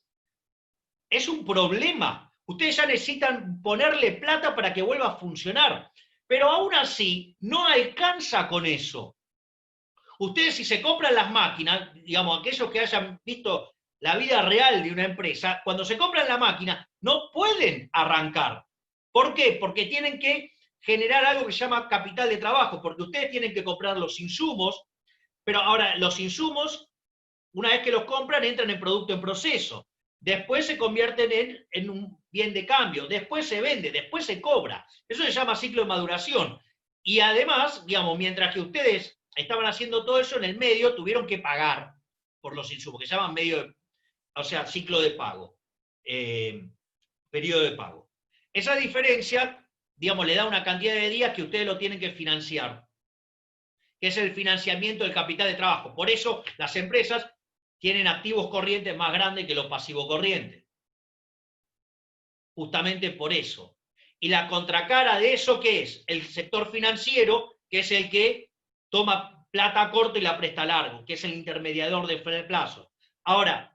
es un problema. Ustedes ya necesitan ponerle plata para que vuelva a funcionar. Pero aún así, no alcanza con eso. Ustedes si se compran las máquinas, digamos, aquellos que hayan visto la vida real de una empresa, cuando se compran la máquina, no pueden arrancar. ¿Por qué? Porque tienen que generar algo que se llama capital de trabajo, porque ustedes tienen que comprar los insumos, pero ahora los insumos, una vez que los compran, entran en producto en proceso. Después se convierten en un bien de cambio, después se vende, después se cobra. Eso se llama ciclo de maduración. Y además, digamos, mientras que ustedes estaban haciendo todo eso, en el medio tuvieron que pagar por los insumos, que se llaman o sea, ciclo de pago, periodo de pago. Esa diferencia, digamos, le da una cantidad de días que ustedes lo tienen que financiar, que es el financiamiento del capital de trabajo. Por eso las empresas tienen activos corrientes más grandes que los pasivos corrientes. Justamente por eso. Y la contracara de eso, ¿qué es? El sector financiero, que es el que toma plata a corto y la presta a largo, que es el intermediador de plazo. Ahora,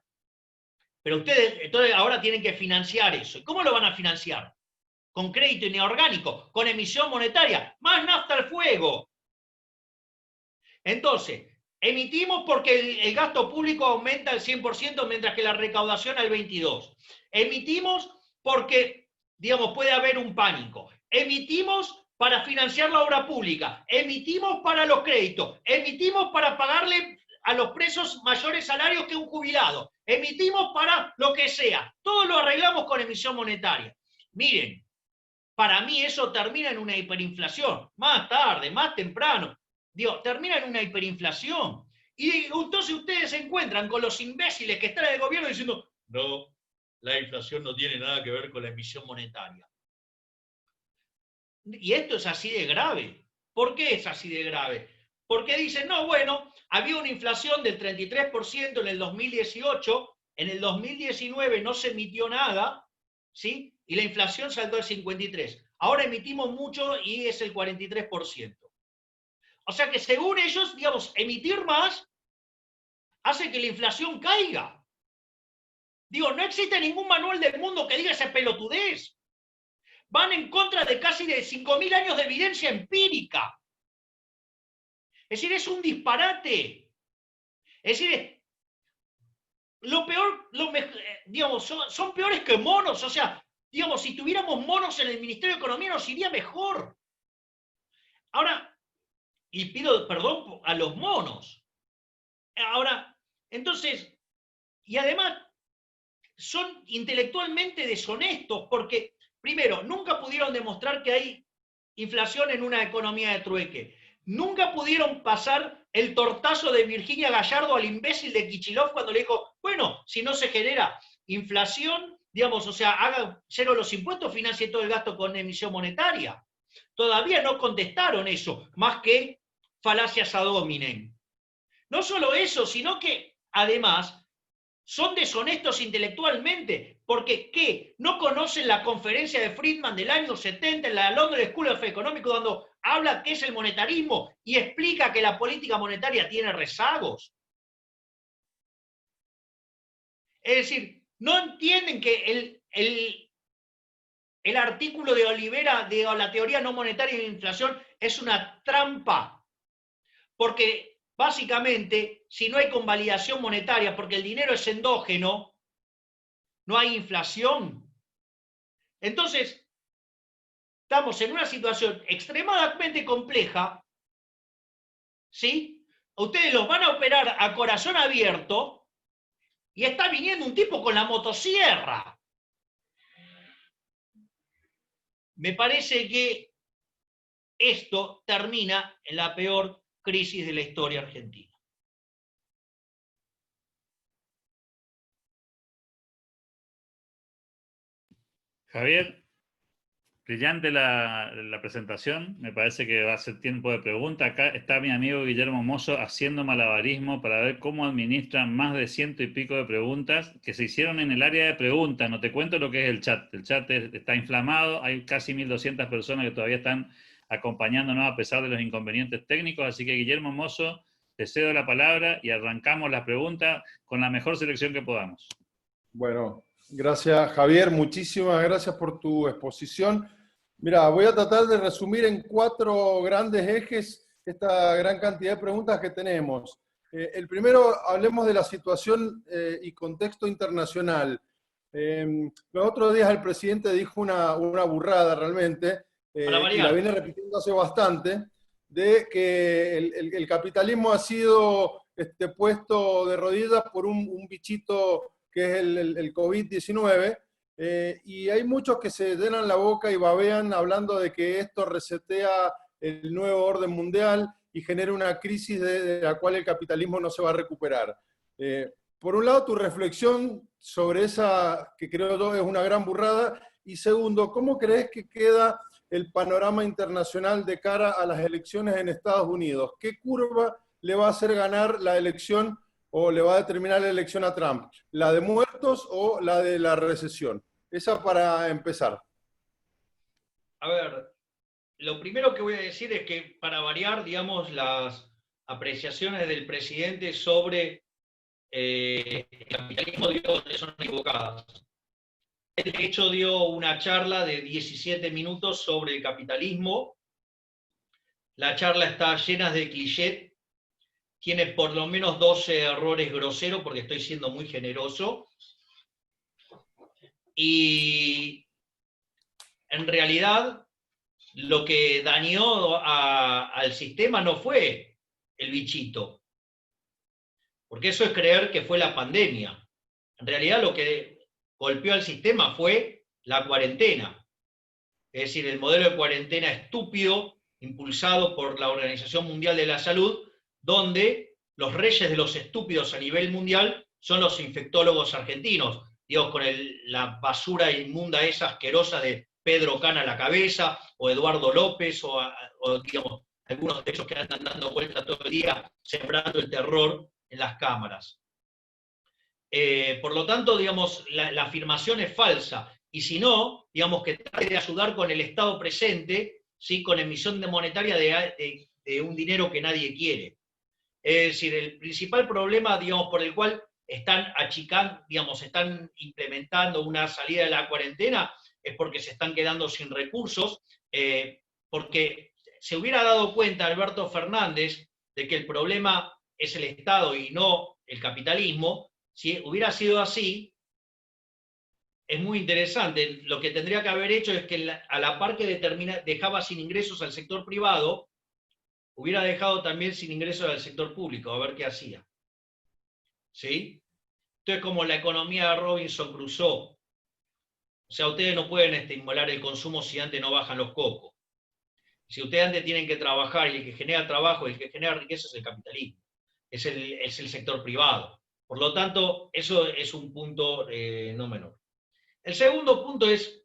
pero ustedes entonces ahora tienen que financiar eso. ¿Y cómo lo van a financiar? Con crédito inorgánico, con emisión monetaria, más nafta al fuego. Entonces, emitimos porque el gasto público aumenta al 100% mientras que la recaudación al 22%. Emitimos porque, digamos, puede haber un pánico. Emitimos para financiar la obra pública. Emitimos para los créditos. Emitimos para pagarle a los presos mayores salarios que un jubilado. Emitimos para lo que sea. Todo lo arreglamos con emisión monetaria. Miren, para mí eso termina en una hiperinflación. Más tarde, más temprano. Digo, termina en una hiperinflación. Y entonces ustedes se encuentran con los imbéciles que están en el gobierno diciendo, no, la inflación no tiene nada que ver con la emisión monetaria. Y esto es así de grave. ¿Por qué es así de grave? Porque dicen, no, bueno, había una inflación del 33% en el 2018, en el 2019 no se emitió nada, ¿sí? Y la inflación saltó al 53%. Ahora emitimos mucho y es el 43%. O sea que según ellos, digamos, emitir más hace que la inflación caiga. Digo, no existe ningún manual del mundo que diga esa pelotudez. Van en contra de casi de 5.000 años de evidencia empírica. Es decir, es un disparate. Es decir, lo peor, digamos, son peores que monos. O sea, digamos, si tuviéramos monos en el Ministerio de Economía nos iría mejor. Ahora, y pido perdón a los monos. Ahora, entonces, y además son intelectualmente deshonestos porque, primero, nunca pudieron demostrar que hay inflación en una economía de trueque. Nunca pudieron pasar el tortazo de Virginia Gallardo al imbécil de Kicillof cuando le dijo, bueno, si no se genera inflación, digamos, o sea, haga cero los impuestos, financie todo el gasto con emisión monetaria. Todavía no contestaron eso, más que falacias ad hominem. No solo eso, sino que además son deshonestos intelectualmente, porque ¿qué? ¿No conocen la conferencia de Friedman del año 70 en la London School of Economics cuando habla qué es el monetarismo y explica que la política monetaria tiene rezagos? Es decir, no entienden que el artículo de Olivera de la teoría no monetaria de la inflación es una trampa, porque básicamente, si no hay convalidación monetaria, porque el dinero es endógeno, no hay inflación. Entonces, estamos en una situación extremadamente compleja, ¿sí? Ustedes los van a operar a corazón abierto y está viniendo un tipo con la motosierra. Me parece que esto termina en la peor crisis de la historia argentina. Javier, Brillante la presentación, me parece que va a ser tiempo de pregunta. Acá está mi amigo Guillermo Mozo haciendo malabarismo para ver cómo administran más de 100 y pico de preguntas que se hicieron en el área de preguntas. No te cuento lo que es el chat. El chat está inflamado, hay casi 1.200 personas que todavía están acompañándonos a pesar de los inconvenientes técnicos. Así que Guillermo Mozo, te cedo la palabra y arrancamos las preguntas con la mejor selección que podamos. Bueno, gracias Javier, muchísimas gracias por tu exposición. Mira, voy a tratar de resumir en 4 grandes ejes esta gran cantidad de preguntas que tenemos. El primero, hablemos de la situación y contexto internacional. Los otros días el presidente dijo una burrada realmente, y la viene repitiendo hace bastante, de que el capitalismo ha sido puesto de rodillas por un bichito que es el COVID-19, y hay muchos que se llenan la boca y babean hablando de que esto resetea el nuevo orden mundial y genera una crisis de la cual el capitalismo no se va a recuperar. Por un lado, tu reflexión sobre esa, que creo yo es una gran burrada, y segundo, ¿cómo crees que queda el panorama internacional de cara a las elecciones en Estados Unidos? ¿Qué curva le va a hacer ganar la elección o le va a determinar la elección a Trump? ¿La de muertos o la de la recesión? Esa para empezar. A ver, lo primero que voy a decir es que, para variar, digamos, las apreciaciones del presidente sobre el capitalismo son equivocadas. Él, de hecho, dio una charla de 17 minutos sobre el capitalismo. La charla está llena de clichés, tiene por lo menos 12 errores groseros, porque estoy siendo muy generoso. Y en realidad, lo que dañó al sistema no fue el bichito, porque eso es creer que fue la pandemia. En realidad, lo que golpeó al sistema fue la cuarentena. Es decir, el modelo de cuarentena estúpido, impulsado por la Organización Mundial de la Salud, donde los reyes de los estúpidos a nivel mundial son los infectólogos argentinos, digamos, con la basura inmunda esa asquerosa de Pedro Cana a la cabeza, o Eduardo López, o digamos, algunos de ellos que andan dando vueltas todo el día, sembrando el terror en las cámaras. Por lo tanto, digamos, la afirmación es falsa, y si no, digamos, que trate de ayudar con el Estado presente, ¿sí?, con emisión monetaria de un dinero que nadie quiere. Es decir, el principal problema, digamos, por el cual están achicando, digamos, están implementando una salida de la cuarentena, es porque se están quedando sin recursos, porque se hubiera dado cuenta Alberto Fernández de que el problema es el Estado y no el capitalismo. Si hubiera sido así, es muy interesante. Lo que tendría que haber hecho es que, a la par que dejaba sin ingresos al sector privado, hubiera dejado también sin ingresos al sector público, a ver qué hacía. ¿Sí? Entonces, como la economía de Robinson Crusoe. O sea, ustedes no pueden inmolar el consumo si antes no bajan los cocos. Si ustedes antes tienen que trabajar, y el que genera trabajo, el que genera riqueza es el capitalismo, es el sector privado. Por lo tanto, eso es un punto no menor. El segundo punto es,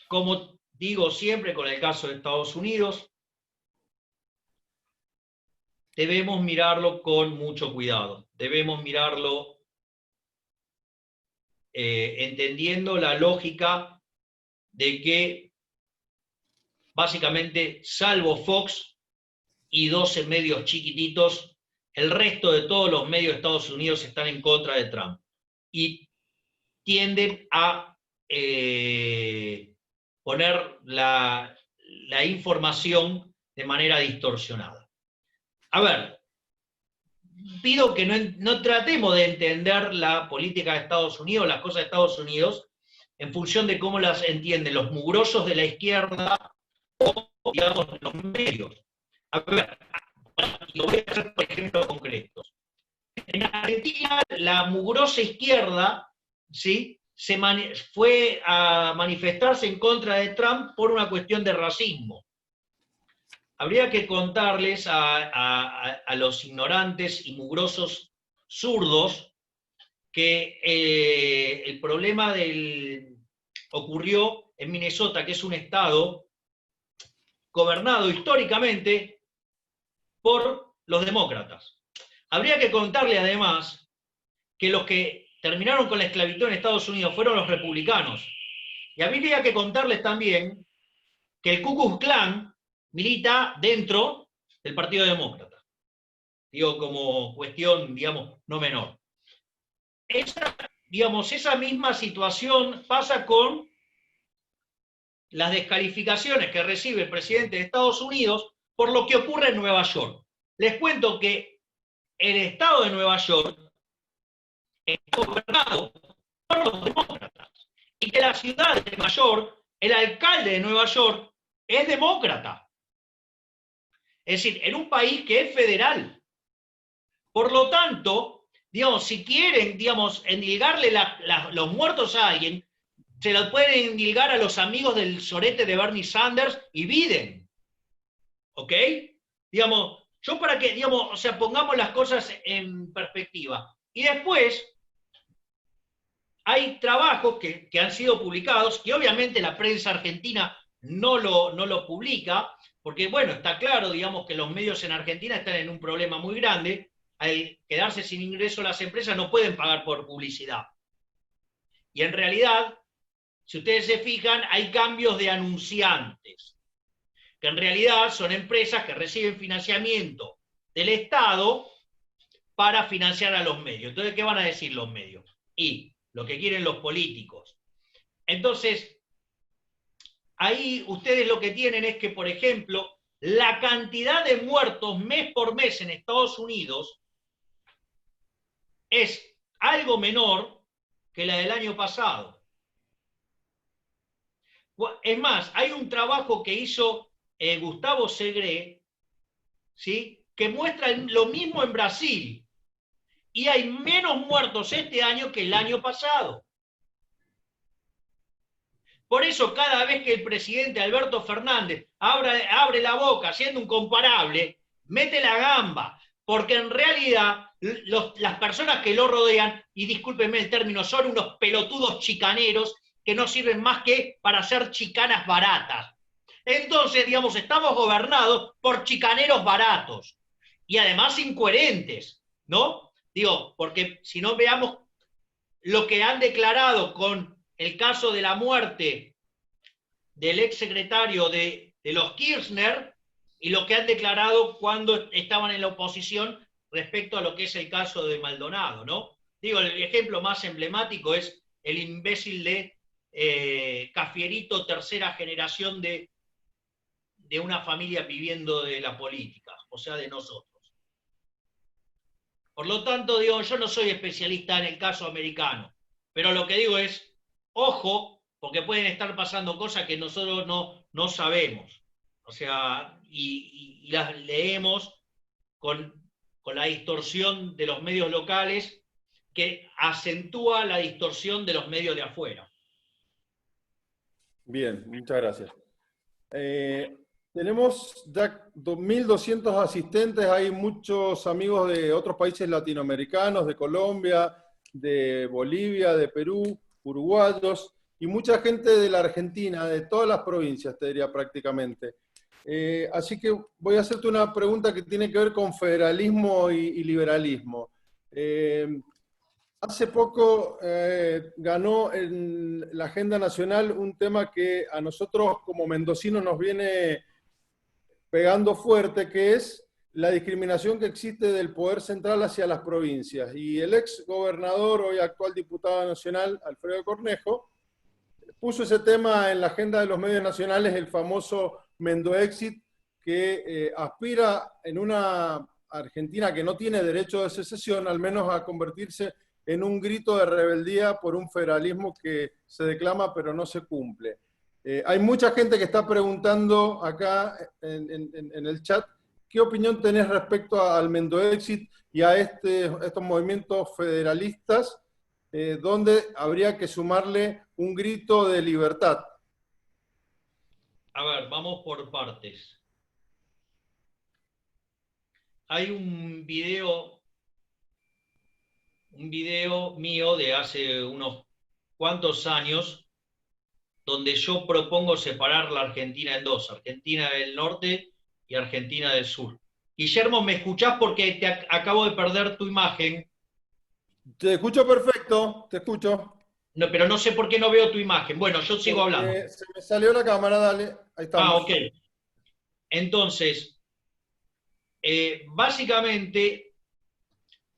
como digo siempre con el caso de Estados Unidos, debemos mirarlo con mucho cuidado. Debemos mirarlo entendiendo la lógica de que, básicamente, salvo Fox y 12 medios chiquititos, el resto de todos los medios de Estados Unidos están en contra de Trump y tienden a poner la información de manera distorsionada. A ver, pido que no tratemos de entender la política de Estados Unidos, las cosas de Estados Unidos, en función de cómo las entienden los mugrosos de la izquierda o, digamos, los medios. A ver, lo voy a hacer por ejemplos concretos. En Argentina, la mugrosa izquierda, ¿sí?, fue a manifestarse en contra de Trump por una cuestión de racismo. Habría que contarles a los ignorantes y mugrosos zurdos que el problema ocurrió en Minnesota, que es un estado gobernado históricamente por los demócratas. Habría que contarle además que los que terminaron con la esclavitud en Estados Unidos fueron los republicanos. Y habría que contarles también que el Ku Klux Klan milita dentro del Partido Demócrata. Digo, como cuestión, digamos, no menor. Esa misma situación pasa con las descalificaciones que recibe el presidente de Estados Unidos por lo que ocurre en Nueva York. Les cuento que el estado de Nueva York es gobernado por los demócratas y que la ciudad de Nueva York, el alcalde de Nueva York, es demócrata. Es decir, en un país que es federal. Por lo tanto, digamos, si quieren, digamos, endilgarle los muertos a alguien, se los pueden endilgar a los amigos del sorete de Bernie Sanders y Biden. ¿Ok? Digamos, yo para que, digamos, o sea, pongamos las cosas en perspectiva. Y después, hay trabajos que han sido publicados, que obviamente la prensa argentina no lo publica, porque, bueno, está claro, digamos, que los medios en Argentina están en un problema muy grande. Al quedarse sin ingreso las empresas no pueden pagar por publicidad. Y en realidad, si ustedes se fijan, hay cambios de anunciantes, que en realidad son empresas que reciben financiamiento del Estado para financiar a los medios. Entonces, ¿qué van a decir los medios? Y lo que quieren los políticos. Entonces, ahí ustedes lo que tienen es que, por ejemplo, la cantidad de muertos mes por mes en Estados Unidos es algo menor que la del año pasado. Es más, hay un trabajo que hizo Gustavo Segre, ¿sí?, que muestra lo mismo en Brasil. Y hay menos muertos este año que el año pasado. Por eso, cada vez que el presidente Alberto Fernández abre la boca haciendo un comparable, mete la gamba, porque en realidad las personas que lo rodean, y discúlpenme el término, son unos pelotudos chicaneros que no sirven más que para hacer chicanas baratas. Entonces, digamos, estamos gobernados por chicaneros baratos y además incoherentes, ¿no? Digo, porque si no, veamos lo que han declarado con el caso de la muerte del exsecretario de los Kirchner y lo que han declarado cuando estaban en la oposición respecto a lo que es el caso de Maldonado, ¿no? Digo, el ejemplo más emblemático es el imbécil de Cafierito, tercera generación de una familia viviendo de la política, o sea, de nosotros. Por lo tanto, digo, yo no soy especialista en el caso americano, pero lo que digo es, ojo, porque pueden estar pasando cosas que nosotros no sabemos. O sea, y las leemos con la distorsión de los medios locales que acentúa la distorsión de los medios de afuera. Bien, muchas gracias. Tenemos ya 2.200 asistentes, hay muchos amigos de otros países latinoamericanos, de Colombia, de Bolivia, de Perú, uruguayos, y mucha gente de la Argentina, de todas las provincias, te diría prácticamente. Así que voy a hacerte una pregunta que tiene que ver con federalismo y liberalismo. Hace poco ganó en la agenda nacional un tema que a nosotros como mendocinos nos viene pegando fuerte, que es la discriminación que existe del poder central hacia las provincias. Y el ex gobernador, hoy actual diputado nacional, Alfredo Cornejo, puso ese tema en la agenda de los medios nacionales, el famoso Mendoexit, que aspira en una Argentina que no tiene derecho de secesión, al menos a convertirse en un grito de rebeldía por un federalismo que se declama pero no se cumple. Hay mucha gente que está preguntando acá en el chat, ¿qué opinión tenés respecto al Mendoexit y a estos movimientos federalistas, donde habría que sumarle un grito de libertad? A ver, vamos por partes. Hay un video mío de hace unos cuantos años donde yo propongo separar la Argentina en dos, Argentina del Norte y Argentina del Sur. Guillermo, ¿me escuchás? Porque acabo de perder tu imagen. Te escucho perfecto, te escucho. No, pero no sé por qué no veo tu imagen. Bueno, yo sigo hablando. Se me salió la cámara, dale. Ahí estamos. Ok. Entonces, básicamente,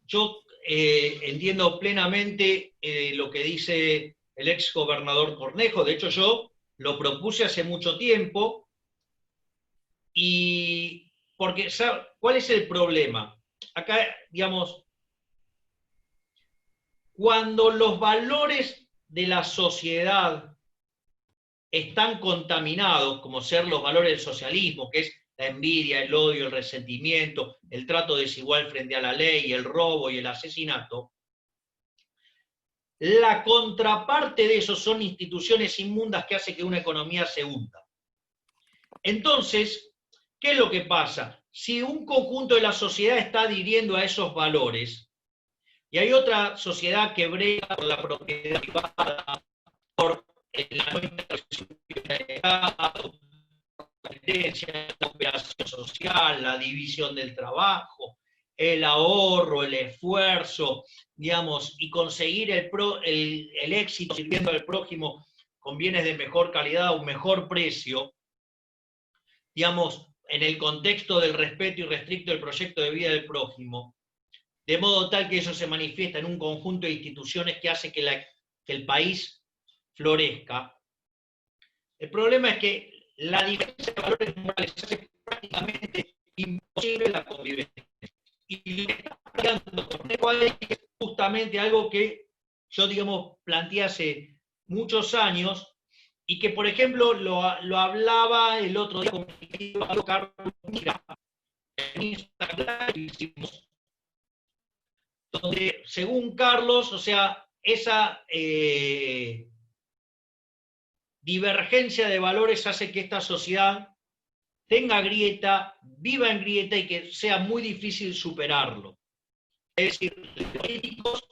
yo entiendo plenamente lo que dice el ex gobernador Cornejo. De hecho, yo lo propuse hace mucho tiempo. Y porque, ¿cuál es el problema? Acá, digamos, cuando los valores de la sociedad están contaminados, como ser los valores del socialismo, que es la envidia, el odio, el resentimiento, el trato desigual frente a la ley, el robo y el asesinato, la contraparte de eso son instituciones inmundas que hacen que una economía se hunda. Entonces, ¿qué es lo que pasa? Si un conjunto de la sociedad está adhiriendo a esos valores, y hay otra sociedad que brega por la propiedad privada, por la no intervención del Estado, la tendencia, la operación social, la división del trabajo, el ahorro, el esfuerzo, digamos, y conseguir el éxito sirviendo al prójimo con bienes de mejor calidad a un mejor precio, digamos, en el contexto del respeto irrestricto del proyecto de vida del prójimo, de modo tal que eso se manifiesta en un conjunto de instituciones que hace que el país florezca. El problema es que la diferencia de valores morales hace prácticamente imposible la convivencia. Y lo que está planteando Cornejo ahí es justamente algo que yo, digamos, planteé hace muchos años y que, por ejemplo, lo hablaba el otro día con mi querido Carlos Mira, en Instagram, donde, según Carlos, o sea, esa divergencia de valores hace que esta sociedad tenga grieta, viva en grieta y que sea muy difícil superarlo. Es decir, los políticos,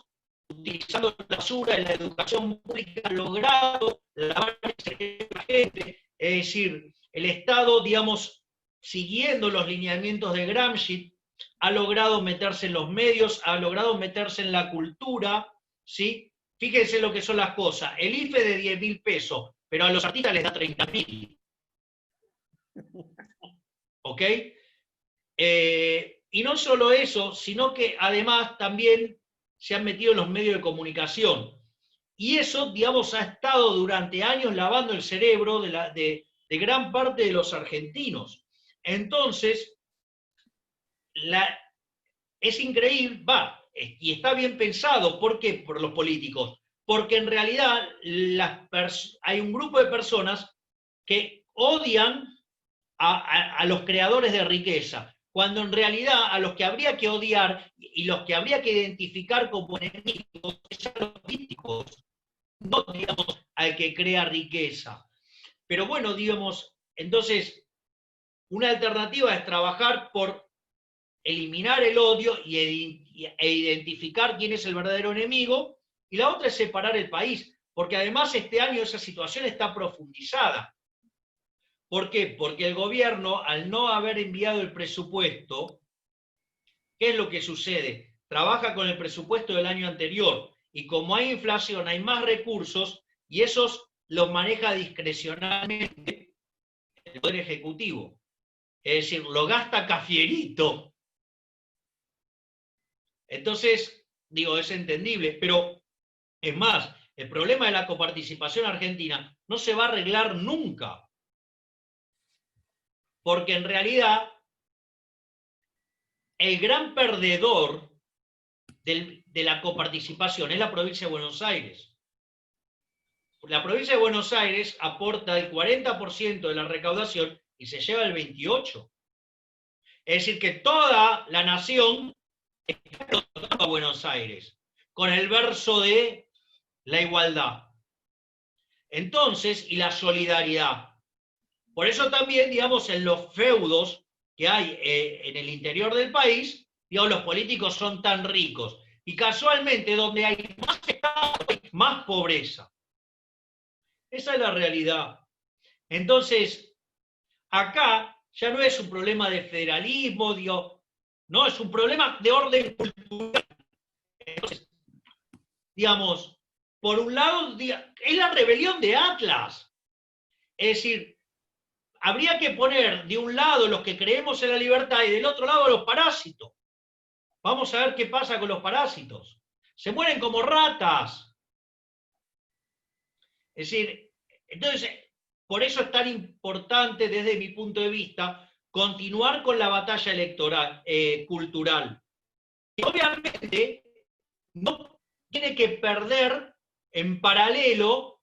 utilizando la basura en la educación pública, han logrado lavar el cerebro de la gente. Es decir, el Estado, digamos, siguiendo los lineamientos de Gramsci, ha logrado meterse en los medios, ha logrado meterse en la cultura, ¿sí? Fíjense lo que son las cosas. El IFE de 10.000 pesos, pero a los artistas les da 30.000. ¿Ok? Y no solo eso, sino que además también se han metido en los medios de comunicación. Y eso, digamos, ha estado durante años lavando el cerebro de gran parte de los argentinos. Entonces, es increíble, y está bien pensado. ¿Por qué? Por los políticos. Porque en realidad hay un grupo de personas que odian a los creadores de riqueza, cuando en realidad a los que habría que odiar y los que habría que identificar como enemigos son los políticos, no, digamos, al que crea riqueza. Pero bueno, digamos, entonces, una alternativa es trabajar por eliminar el odio e identificar quién es el verdadero enemigo, y la otra es separar el país, porque además este año esa situación está profundizada. ¿Por qué? Porque el gobierno, al no haber enviado el presupuesto, ¿qué es lo que sucede? Trabaja con el presupuesto del año anterior, y como hay inflación, hay más recursos, y esos los maneja discrecionalmente el Poder Ejecutivo. Es decir, lo gasta Cafierito. Entonces, digo, es entendible, pero es más, el problema de la coparticipación argentina no se va a arreglar nunca. Porque en realidad el gran perdedor de la coparticipación es la provincia de Buenos Aires. La provincia de Buenos Aires aporta el 40% de la recaudación y se lleva el 28%. Es decir, que toda la nación está a Buenos Aires, con el verso de la igualdad. Entonces, y la solidaridad. Por eso también, digamos, en los feudos que hay en el interior del país, digamos, los políticos son tan ricos. Y casualmente, donde hay más Estado, hay más pobreza. Esa es la realidad. Entonces, acá ya no es un problema de federalismo, digo, no, es un problema de orden cultural. Entonces, digamos, por un lado, es la rebelión de Atlas. Es decir, habría que poner de un lado los que creemos en la libertad y del otro lado los parásitos. Vamos a ver qué pasa con los parásitos. Se mueren como ratas. Es decir, entonces, por eso es tan importante desde mi punto de vista continuar con la batalla electoral, cultural. Y obviamente no tiene que perder en paralelo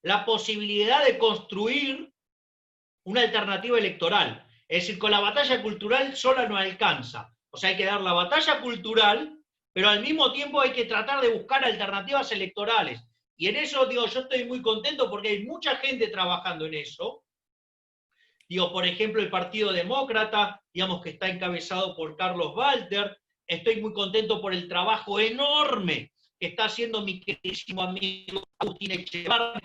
la posibilidad de construir una alternativa electoral. Es decir, con la batalla cultural sola no alcanza. O sea, hay que dar la batalla cultural, pero al mismo tiempo hay que tratar de buscar alternativas electorales. Y en eso, digo, yo estoy muy contento porque hay mucha gente trabajando en eso. Digo, por ejemplo, el Partido Demócrata, digamos que está encabezado por Carlos Walter. Estoy muy contento por el trabajo enorme que está haciendo mi queridísimo amigo Agustín Echevarría.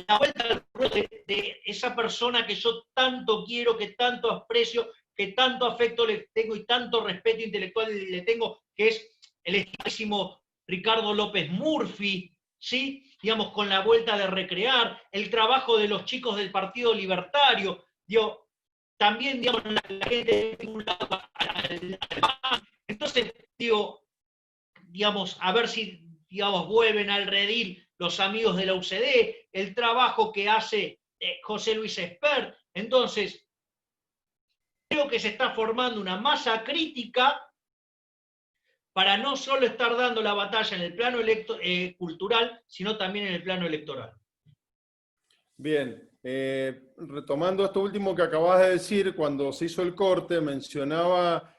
La vuelta al ruedo de esa persona que yo tanto quiero, que tanto aprecio, que tanto afecto le tengo y tanto respeto intelectual le tengo, que es el estimadísimo Ricardo López Murphy, ¿sí? Digamos, con la vuelta de Recrear, el trabajo de los chicos del Partido Libertario, digo, también, digamos, la gente de un lado al entonces, digo, digamos, a ver si, digamos, vuelven al redil los amigos de la UCD, el trabajo que hace José Luis Espert. Entonces, creo que se está formando una masa crítica para no solo estar dando la batalla en el plano cultural, sino también en el plano electoral. Bien, retomando esto último que acabas de decir, cuando se hizo el corte mencionaba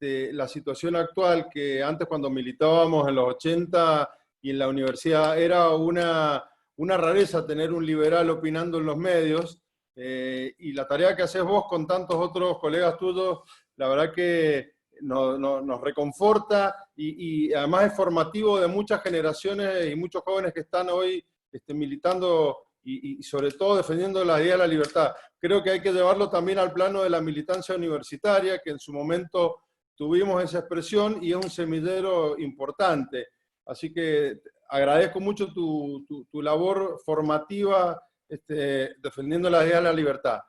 la situación actual, que antes cuando militábamos en los 80 y en la universidad era una rareza tener un liberal opinando en los medios, y la tarea que haces vos con tantos otros colegas tuyos, la verdad que nos reconforta y además es formativo de muchas generaciones y muchos jóvenes que están hoy militando y sobre todo defendiendo la idea de la libertad. Creo que hay que llevarlo también al plano de la militancia universitaria, que en su momento tuvimos esa expresión y es un semillero importante. Así que agradezco mucho tu labor formativa defendiendo la idea de la libertad.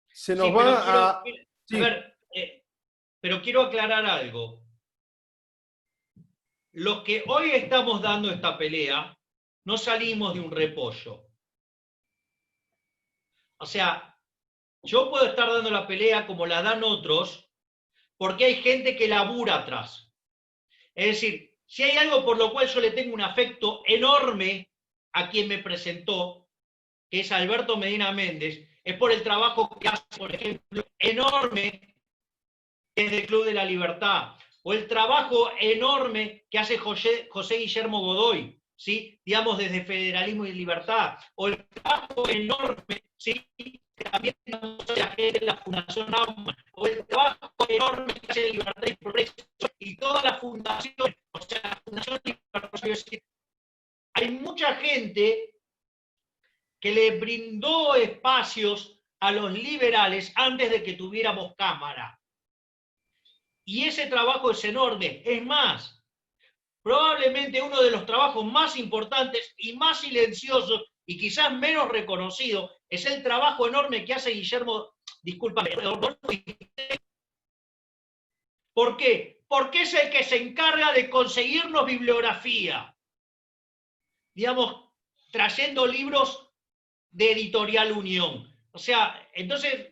Se nos va a... Sí. A ver, pero quiero aclarar algo. Los que hoy estamos dando esta pelea, no salimos de un repollo. O sea, yo puedo estar dando la pelea como la dan otros, porque hay gente que labura atrás. Es decir, si hay algo por lo cual yo le tengo un afecto enorme a quien me presentó, que es Alberto Medina Méndez, es por el trabajo que hace, por ejemplo, enorme desde el Club de la Libertad, o el trabajo enorme que hace José Guillermo Godoy, ¿sí? Digamos, desde Federalismo y Libertad, o el trabajo enorme, ¿sí? Que también la gente de la Fundación Naumann, o el trabajo enorme que hace Libertad y Progreso, y todas las fundaciones, o sea, la Fundación Libertad, hay mucha gente que le brindó espacios a los liberales antes de que tuviéramos cámara. Y ese trabajo es enorme. Es más, probablemente uno de los trabajos más importantes y más silenciosos y quizás menos reconocido es el trabajo enorme que hace Guillermo, discúlpame, ¿por qué? Porque es el que se encarga de conseguirnos bibliografía. Digamos, trayendo libros de Editorial Unión. O sea, entonces,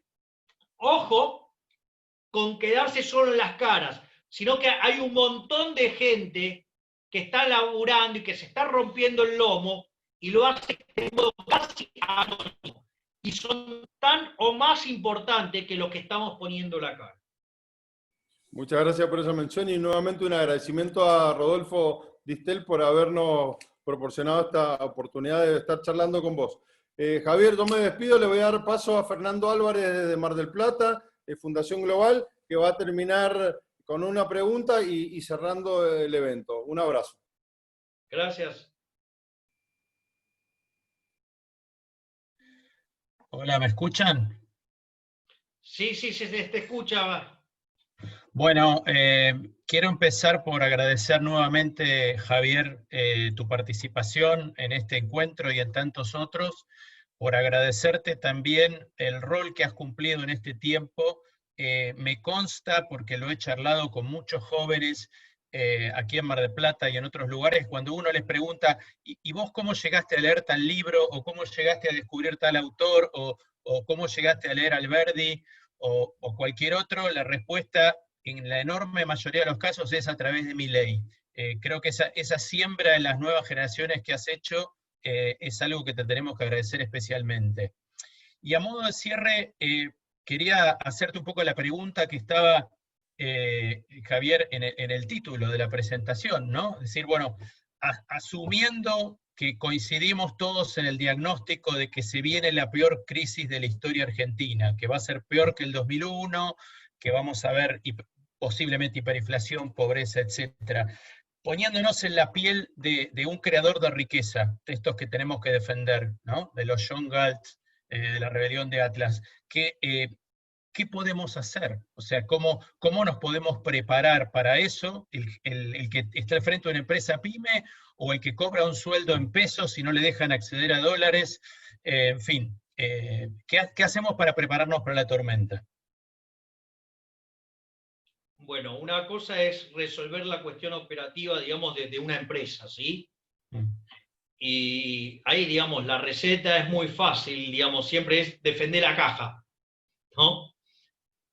ojo con quedarse solo en las caras, sino que hay un montón de gente que está laburando y que se está rompiendo el lomo y lo hace de modo casi anónimo. Y son tan o más importantes que los que estamos poniendo la cara. Muchas gracias por esa mención y nuevamente un agradecimiento a Rodolfo Distel por habernos proporcionado esta oportunidad de estar charlando con vos. Javier, yo me despido, le voy a dar paso a Fernando Álvarez de Mar del Plata, de Fundación Global, que va a terminar con una pregunta y cerrando el evento. Un abrazo. Gracias. Hola, ¿me escuchan? Sí, sí, se te escucha. Bueno, quiero empezar por agradecer nuevamente, Javier, tu participación en este encuentro y en tantos otros, por agradecerte también el rol que has cumplido en este tiempo. Me consta, porque lo he charlado con muchos jóvenes aquí en Mar del Plata y en otros lugares, cuando uno les pregunta, ¿y vos cómo llegaste a leer tal libro? ¿O cómo llegaste a descubrir tal autor? ¿O cómo llegaste a leer Alberdi? O cualquier otro, la respuesta en la enorme mayoría de los casos es a través de Milei. Creo que esa siembra en las nuevas generaciones que has hecho es algo que te tenemos que agradecer especialmente. Y a modo de cierre, quería hacerte un poco la pregunta que estaba, Javier, en el título de la presentación, ¿no? Es decir, bueno, asumiendo que coincidimos todos en el diagnóstico de que se viene la peor crisis de la historia argentina, que va a ser peor que el 2001, que vamos a ver posiblemente hiperinflación, pobreza, etcétera. Poniéndonos en la piel de un creador de riqueza, de estos que tenemos que defender, ¿no? De los John Galt, de la rebelión de Atlas, ¿qué podemos hacer? O sea, ¿cómo nos podemos preparar para eso? El que está al frente de una empresa pyme o el que cobra un sueldo en pesos y no le dejan acceder a dólares. En fin, ¿qué hacemos para prepararnos para la tormenta? Bueno, una cosa es resolver la cuestión operativa, digamos, de una empresa, ¿sí? Y ahí, digamos, la receta es muy fácil, digamos, siempre es defender la caja, ¿no?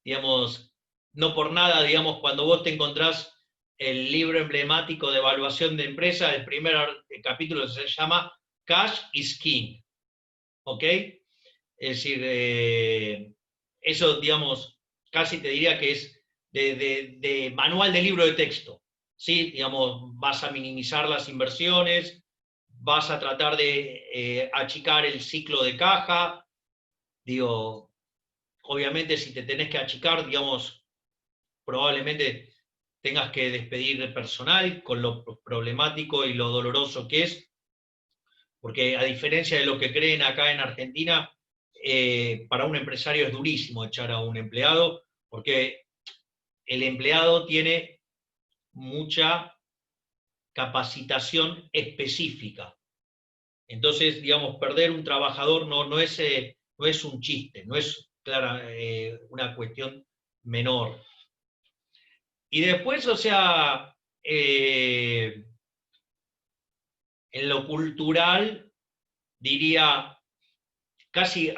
Digamos, no por nada, digamos, cuando vos te encontrás el libro emblemático de evaluación de empresa, el primer capítulo se llama Cash is King, ¿ok? Es decir, eso, digamos, casi te diría que es de manual de libro de texto, ¿sí? Digamos, vas a minimizar las inversiones, vas a tratar de achicar el ciclo de caja, digo, obviamente si te tenés que achicar, digamos, probablemente tengas que despedir personal con lo problemático y lo doloroso que es, porque a diferencia de lo que creen acá en Argentina, para un empresario es durísimo echar a un empleado, porque el empleado tiene mucha capacitación específica. Entonces, digamos, perder un trabajador no es un chiste, no es una cuestión menor. Y después, o sea, en lo cultural, diría casi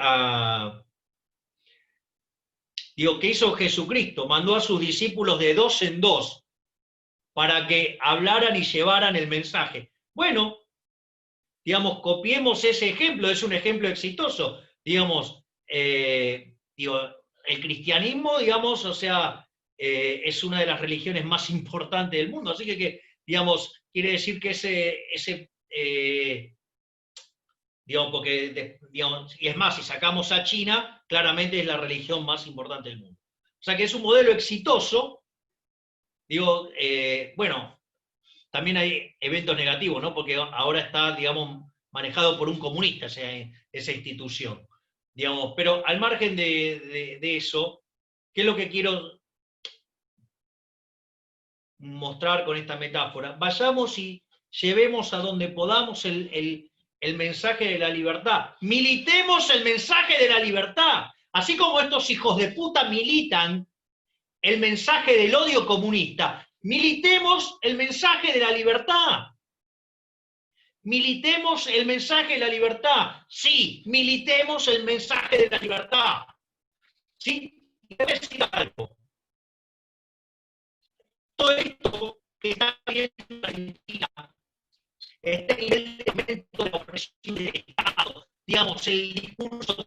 digo, ¿qué hizo Jesucristo? Mandó a sus discípulos de dos en dos para que hablaran y llevaran el mensaje. Bueno, digamos, copiemos ese ejemplo, es un ejemplo exitoso. Digamos, digo, el cristianismo, digamos, o sea, es una de las religiones más importantes del mundo, así que digamos, quiere decir que digamos, porque, digamos, y es más, si sacamos a China, claramente es la religión más importante del mundo. O sea que es un modelo exitoso, digo, bueno, también hay eventos negativos, ¿no? Porque ahora está, digamos, manejado por un comunista esa institución, digamos, pero al margen de eso, ¿qué es lo que quiero mostrar con esta metáfora? Vayamos y llevemos a donde podamos el mensaje de la libertad. Militemos el mensaje de la libertad. Así como estos hijos de puta militan el mensaje del odio comunista, militemos el mensaje de la libertad. Militemos el mensaje de la libertad. Sí, militemos el mensaje de la libertad. Sí, y te voy a decir algo. Todo esto que está viendo en Argentina, este nivel de elemento de opresión del Estado, digamos, el discurso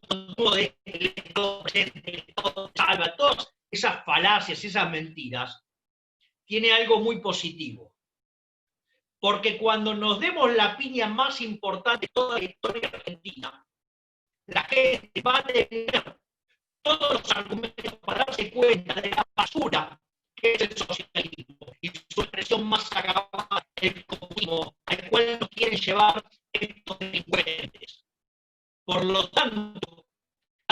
de el Estado presente, el Estado salva, todas esas falacias, esas mentiras, tiene algo muy positivo. Porque cuando nos demos la piña más importante de toda la historia argentina, la gente va a tener todos los argumentos para darse cuenta de la basura que es el socialismo y su expresión más acabada, el comunismo, al cual nos quieren llevar estos delincuentes. Por lo tanto,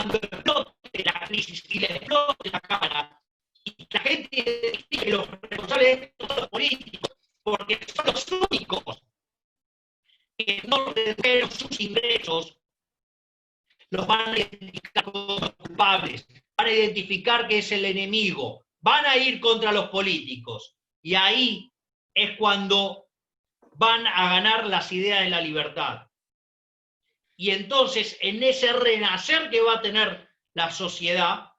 cuando explote la crisis y le explote la cara, y la gente identifique los responsables de los políticos, porque son los únicos que no redujeron sus ingresos, los van a identificar como los culpables, van a identificar que es el enemigo, van a ir contra los políticos, y ahí es cuando van a ganar las ideas de la libertad. Y entonces, en ese renacer que va a tener la sociedad,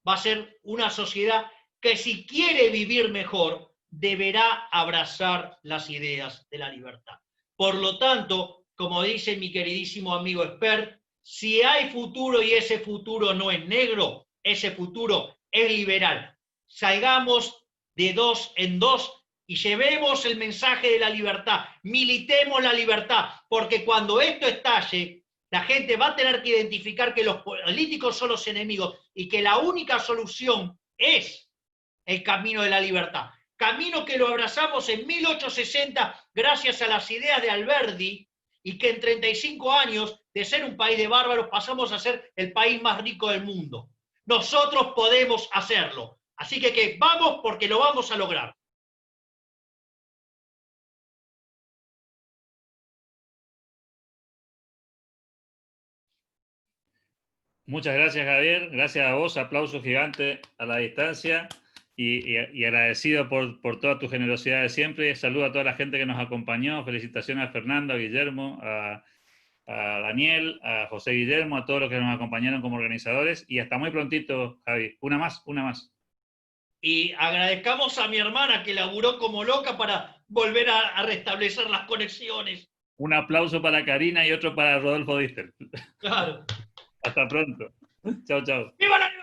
va a ser una sociedad que si quiere vivir mejor, deberá abrazar las ideas de la libertad. Por lo tanto, como dice mi queridísimo amigo Expert, si hay futuro y ese futuro no es negro, ese futuro es liberal. Salgamos de dos en dos y llevemos el mensaje de la libertad, militemos la libertad, porque cuando esto estalle, la gente va a tener que identificar que los políticos son los enemigos y que la única solución es el camino de la libertad. Camino que lo abrazamos en 1860 gracias a las ideas de Alberdi y que en 35 años de ser un país de bárbaros pasamos a ser el país más rico del mundo. Nosotros podemos hacerlo. Así que vamos porque lo vamos a lograr. Muchas gracias, Javier. Gracias a vos. Aplauso gigante a la distancia y agradecido por toda tu generosidad de siempre. Saludo a toda la gente que nos acompañó. Felicitaciones a Fernando, a Guillermo, a Daniel, a José Guillermo, a todos los que nos acompañaron como organizadores. Y hasta muy prontito, Javi. Una más. Y agradezcamos a mi hermana que laburó como loca para volver a restablecer las conexiones. Un aplauso para Karina y otro para Rodolfo Distel. Claro. Hasta pronto. Chao, chao. ¡Viva la libertad!